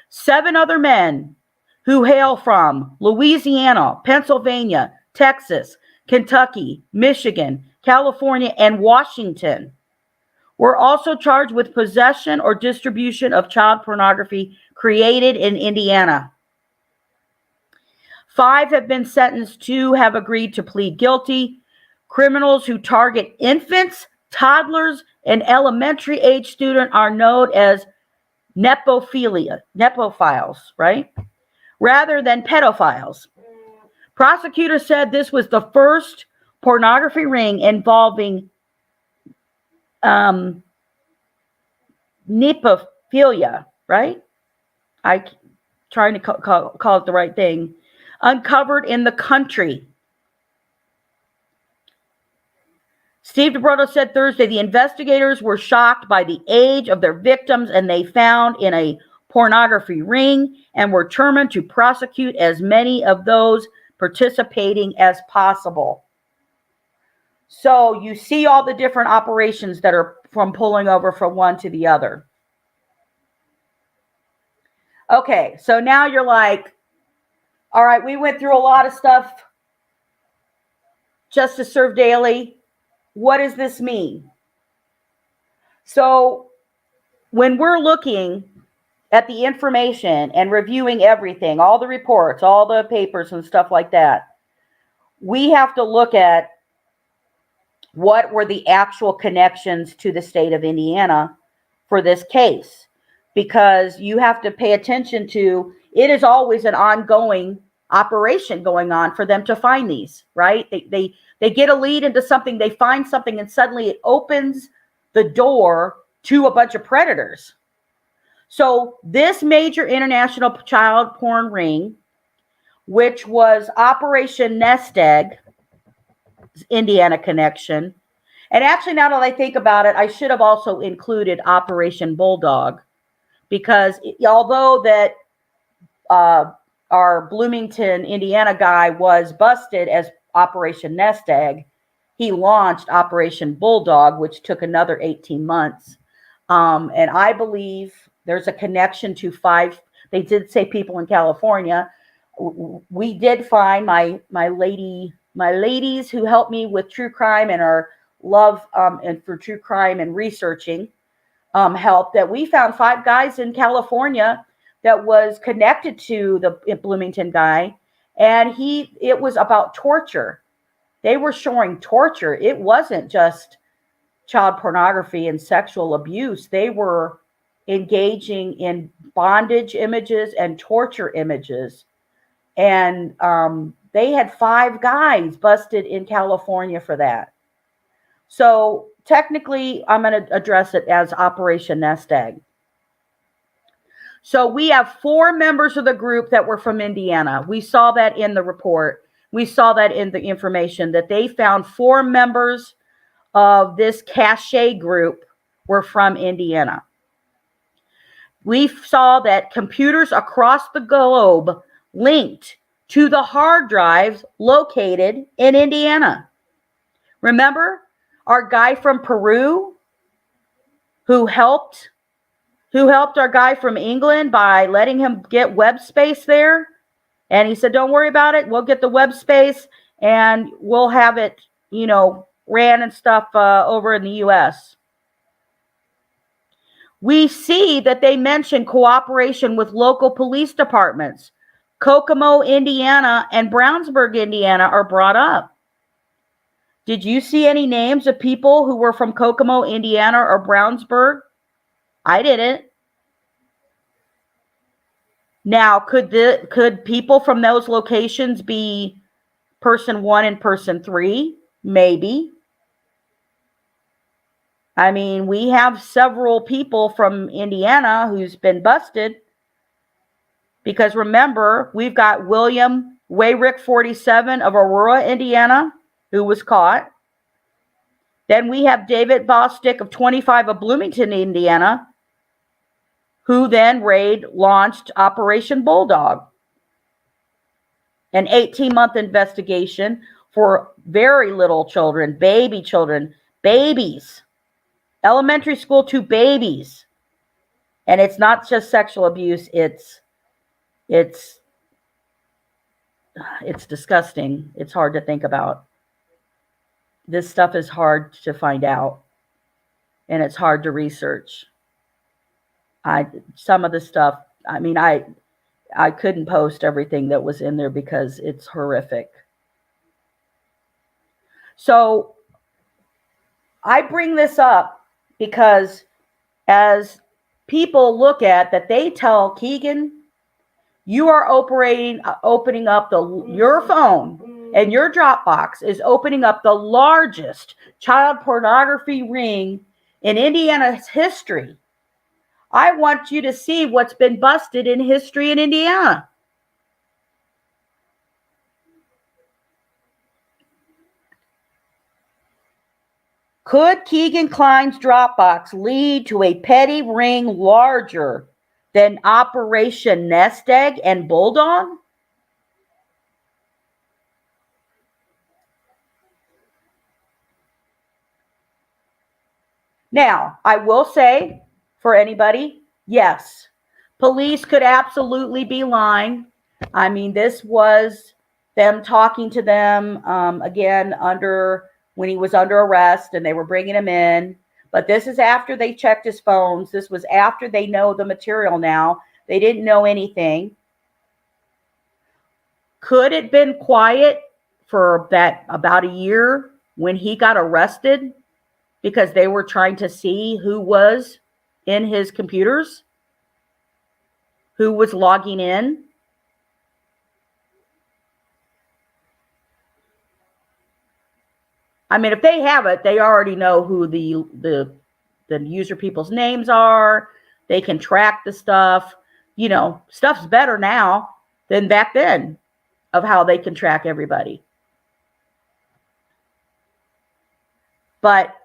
7 other men who hail from Louisiana, Pennsylvania, Texas, Kentucky, Michigan, California, and Washington were also charged with possession or distribution of child pornography created in Indiana. 5 have been sentenced. 2 have agreed to plead guilty. Criminals who target infants, toddlers, and elementary age students are known as nepophiles, right? Rather than pedophiles. Prosecutors said this was the first pornography ring involving nepophilia, right? trying to call it the right thing, uncovered in the country. Steve DeBroto said Thursday the investigators were shocked by the age of their victims and they found in a pornography ring and were determined to prosecute as many of those participating as possible. So you see all the different operations that are from pulling over from one to the other. Okay, so now you're like, all right, we went through a lot of stuff. Justice served daily. What does this mean? So when we're looking at the information and reviewing everything, all the reports, all the papers and stuff like that, we have to look at what were the actual connections to the state of Indiana for this case, because you have to pay attention to, it is always an ongoing operation going on for them to find these, right? They get a lead into something, they find something, and suddenly it opens the door to a bunch of predators. So this major international child porn ring, which was Operation Nest Egg, Indiana connection. And actually, now that I think about it, I should have also included Operation Bulldog, because although that our Bloomington, Indiana guy was busted as Operation Nest Egg, he launched Operation Bulldog, which took another 18 months. And I believe there's a connection to 5. They did say people in California. We did find my ladies who helped me with true crime and our love and for true crime and researching help, that we found 5 guys in California that was connected to the Bloomington guy, and it was about torture. They were showing torture. It wasn't just child pornography and sexual abuse. They were engaging in bondage images and torture images. And they had 5 guys busted in California for that. So technically, I'm going to address it as Operation Nest Egg. So we have 4 members of the group that were from Indiana. We saw that in the report. We saw that in the information that they found 4 members of this cache group were from Indiana. We saw that computers across the globe linked to the hard drives located in Indiana. Remember our guy from Peru who helped our guy from England by letting him get web space there? And he said, don't worry about it. We'll get the web space and we'll have it, ran and stuff over in the U.S. We see that they mention cooperation with local police departments. Kokomo, Indiana, and Brownsburg, Indiana are brought up. Did you see any names of people who were from Kokomo, Indiana, or Brownsburg? I didn't. Now, could people from those locations be person 1 and person 3? Maybe. I mean, we have several people from Indiana who's been busted. Because remember, we've got William Wayrick, 47, of Aurora, Indiana, who was caught. Then we have David Bostick of 25 of Bloomington, Indiana, who then launched Operation Bulldog. An 18-month investigation for very little children, babies, elementary school to babies. And it's not just sexual abuse, it's disgusting. It's hard to think about. This stuff is hard to find out, and it's hard to research. Some of the stuff, I couldn't post everything that was in there because it's horrific. So I bring this up because as people look at that, they tell Keegan, you are opening up your phone, and your Dropbox is opening up the largest child pornography ring in Indiana's history. I want you to see what's been busted in history in Indiana. Could Keegan Kline's Dropbox lead to a petty ring larger than Operation Nest Egg and Bulldog? Now, I will say for anybody, yes, police could absolutely be lying. I mean, this was them talking to them again when he was under arrest and they were bringing him in. But this is after they checked his phones. This was after they know the material now. They didn't know anything. Could it been quiet for that about a year when he got arrested because they were trying to see who was in his computers, who was logging in? I mean, if they have it, they already know who the user people's names are. They can track the stuff. You know, stuff's better now than back then of how they can track everybody. But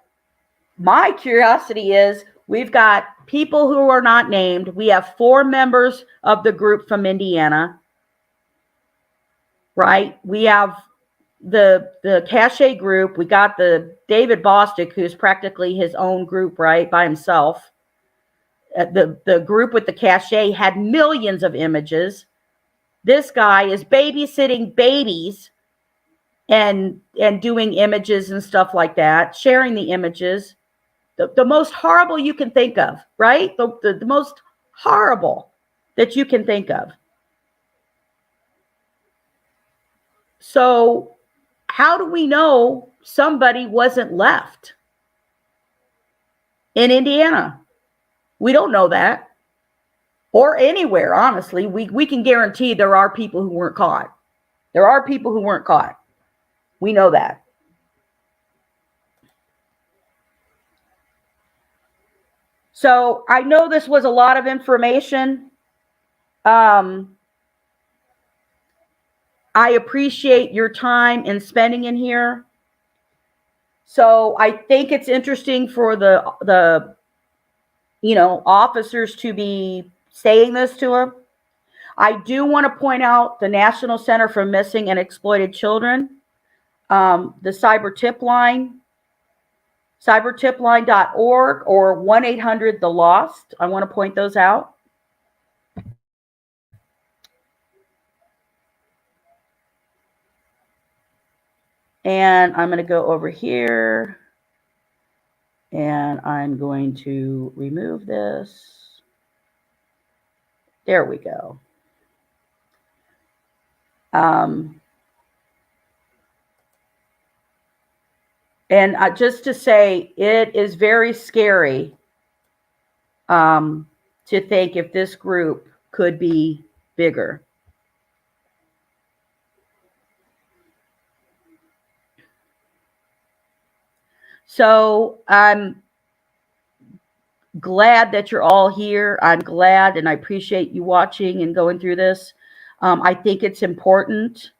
my curiosity is, we've got people who are not named. We have 4 members of the group from Indiana, right? We have the Cache group. We got the David Bostic, who's practically his own group, right, by himself. The group with the Cache had millions of images. This guy is babysitting babies and doing images and stuff like that, sharing the images. The most horrible you can think of, right? The most horrible that you can think of. So how do we know somebody wasn't left in Indiana? We don't know that. Or anywhere, honestly. We can guarantee there are people who weren't caught. There are people who weren't caught. We know that. So I know this was a lot of information. I appreciate your time and spending in here. So I think it's interesting for the officers to be saying this to him. I do want to point out the National Center for Missing and Exploited Children, the cyber tip line, cybertipline.org or 1-800-THE-LOST. I want to point those out. And I'm going to go over here and I'm going to remove this. There we go. And just to say, it is very scary to think if this group could be bigger. So I'm glad that you're all here. I'm glad and I appreciate you watching and going through this. I think it's important.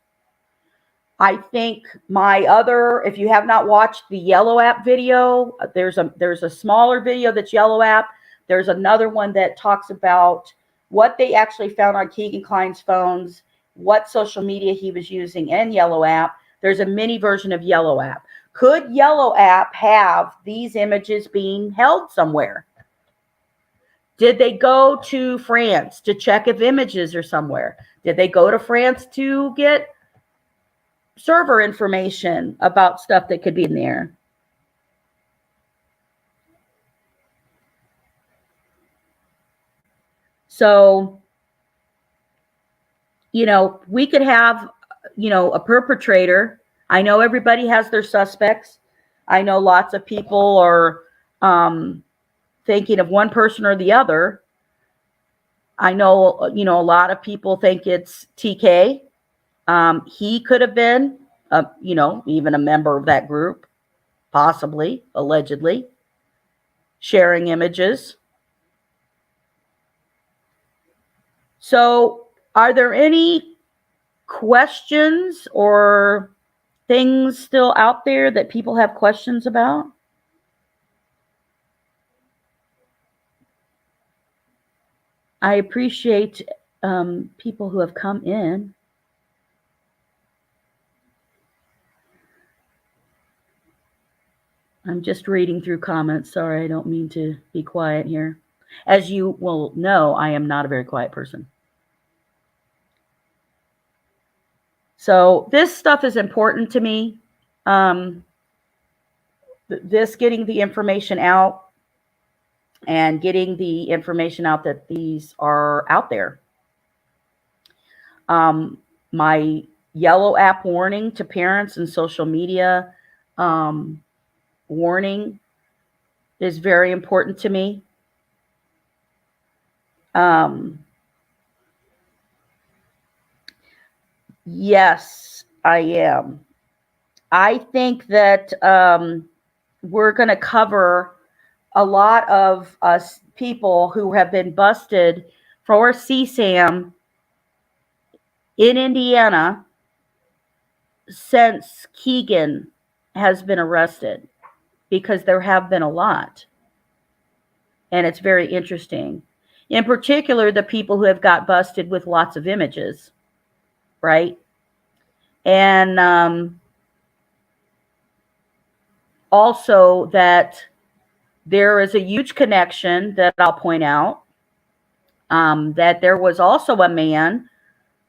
I think if you have not watched the Yellow app video, there's a smaller video that's Yellow app. There's another one that talks about what they actually found on Keegan Kline's phones, what social media he was using, and Yellow app. There's a mini version of Yellow app. Could Yellow app have these images being held somewhere? Did they go to France to check if images are somewhere? Did they go to France to get server information about stuff that could be in there? So, we could have, a perpetrator. I know everybody has their suspects. I know lots of people are thinking of one person or the other. I know, a lot of people think it's TK. He could have been, even a member of that group, possibly, allegedly, sharing images. So, are there any questions or things still out there that people have questions about? I appreciate people who have come in. I'm just reading through comments. Sorry, I don't mean to be quiet here. As you will know, I am not a very quiet person. So this stuff is important to me. This getting the information out and getting the information out that these are out there. My yellow app warning to parents and social media warning is very important to me. Yes, I am. I think that we're going to cover a lot of us people who have been busted for CSAM in Indiana since Keegan has been arrested, because there have been a lot. And it's very interesting. In particular, the people who have got busted with lots of images, right? And also that there is a huge connection that I'll point out, that there was also a man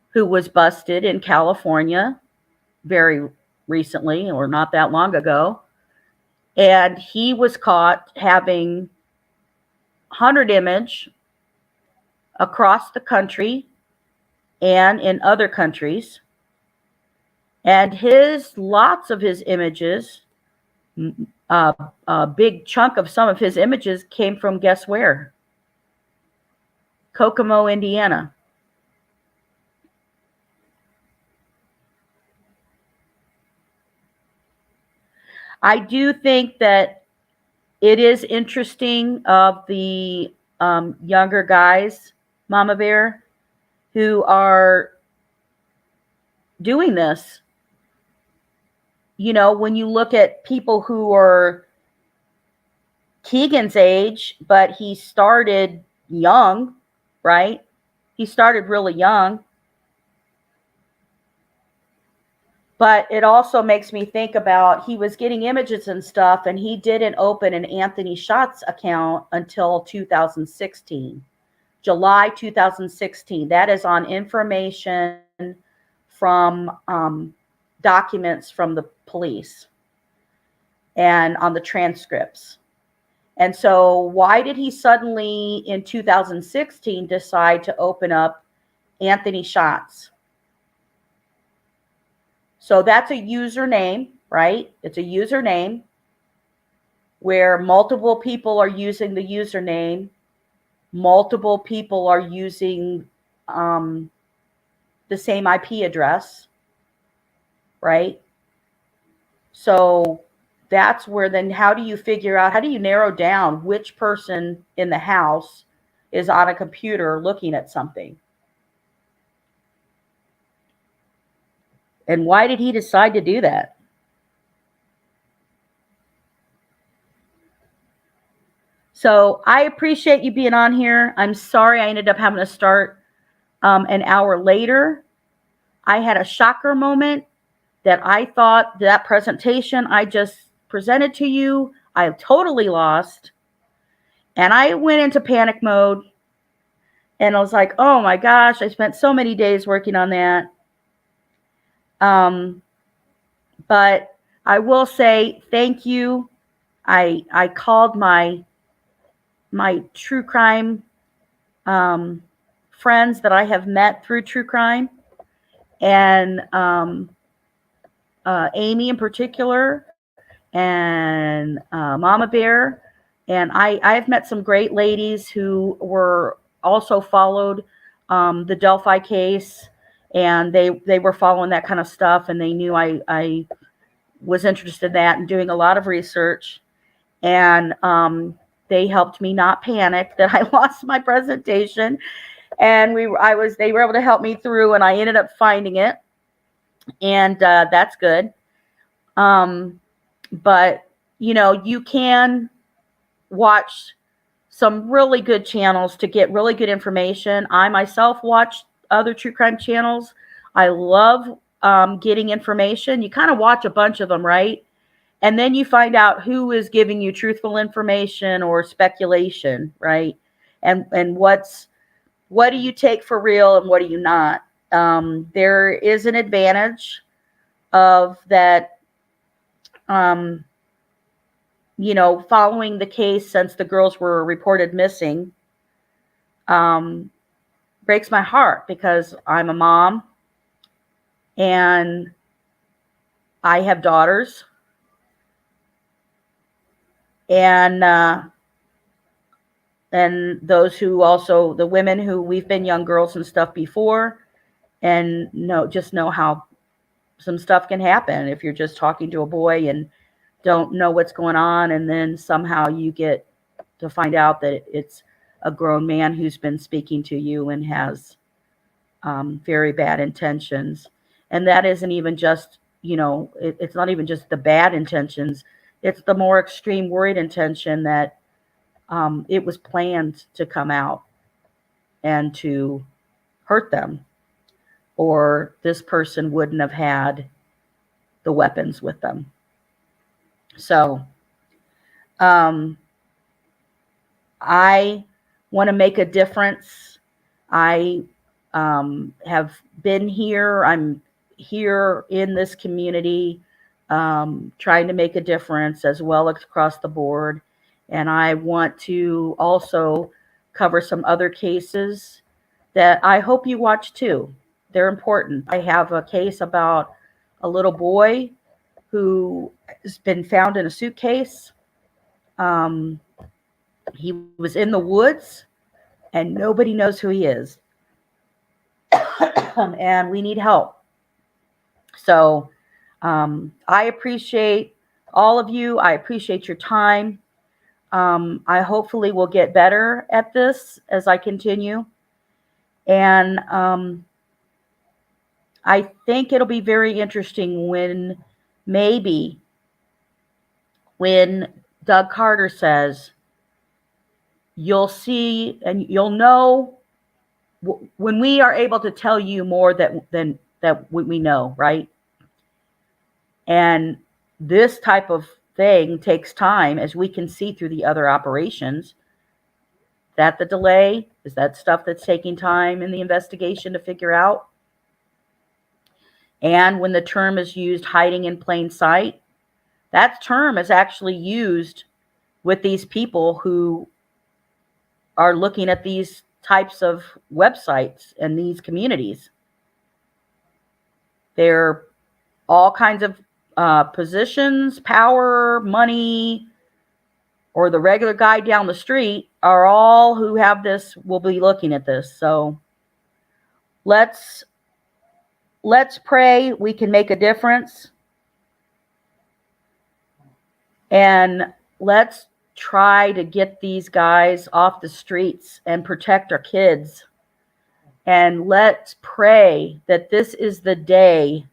who was busted in California very recently, or not that long ago, and he was caught having 100 image across the country and in other countries, and lots of his images, a big chunk of some of his images came from, guess where? Kokomo, Indiana. I do think that it is interesting of the younger guys, Mama Bear, who are doing this. You know, when you look at people who are Keegan's age, but he started young, right? He started really young. But it also makes me think about, he was getting images and stuff, and he didn't open an Anthony Shots account until 2016, July 2016. That is on information from documents from the police and on the transcripts. And so why did he suddenly in 2016 decide to open up Anthony Shots? So that's a username, right? It's a username where multiple people are using the username. Multiple people are using the same IP address, right? So that's where then how do you figure out, how do you narrow down which person in the house is on a computer looking at something? And why did he decide to do that? So I appreciate you being on here. I'm sorry I ended up having to start an hour later. I had a shocker moment that I thought that presentation I just presented to you, I totally lost. And I went into panic mode. And I was like, oh my gosh, I spent so many days working on that. But I will say thank you. I called my true crime friends that I have met through true crime, and Amy in particular, and Mama Bear. And I've met some great ladies who were also followed the Delphi case, and they were following that kind of stuff, and they knew I was interested in that and doing a lot of research. And they helped me not panic that I lost my presentation. And they were able to help me through, and I ended up finding it, and that's good. But you can watch some really good channels to get really good information. I myself watch other true crime channels. I love getting information. You kind of watch a bunch of them, right? And then you find out who is giving you truthful information or speculation, right? And what do you take for real and what do you not? There is an advantage of that, following the case since the girls were reported missing. Breaks my heart because I'm a mom and I have daughters, and those who also, the women who we've been young girls and stuff before, and know how some stuff can happen if you're just talking to a boy and don't know what's going on, and then somehow you get to find out that it's a grown man who's been speaking to you and has very bad intentions. And that isn't even just, it's not even just the bad intentions. It's the more extreme worried intention that it was planned to come out and to hurt them, or this person wouldn't have had the weapons with them. So I want to make a difference. I have been here. I'm here in this community, trying to make a difference as well across the board. And I want to also cover some other cases that I hope you watch too. They're important. I have a case about a little boy who has been found in a suitcase. He was in the woods and nobody knows who he is. And we need help. So I appreciate all of you. I appreciate your time. I hopefully will get better at this as I continue. And I think it'll be very interesting when Doug Carter says, you'll see and you'll know when we are able to tell you more than we know, right? And this type of thing takes time, as we can see through the other operations. That the delay is that stuff that's taking time in the investigation to figure out. And when the term is used, hiding in plain sight, that term is actually used with these people who are looking at these types of websites and these communities. They're all kinds of positions, power, money, or the regular guy down the street are all who have this, will be looking at this. So let's pray we can make a difference. And let's try to get these guys off the streets and protect our kids. And let's pray that this is the day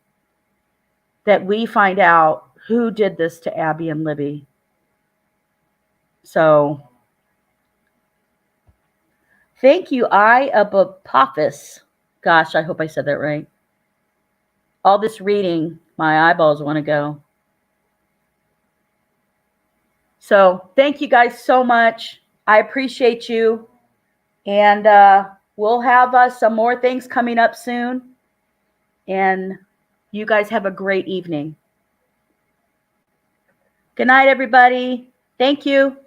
that we find out who did this to Abby and Libby. So, thank you, Apophis. Gosh, I hope I said that right. All this reading, my eyeballs want to go. So, thank you guys so much. I appreciate you. And we'll have some more things coming up soon. And you guys have a great evening. Good night, everybody. Thank you.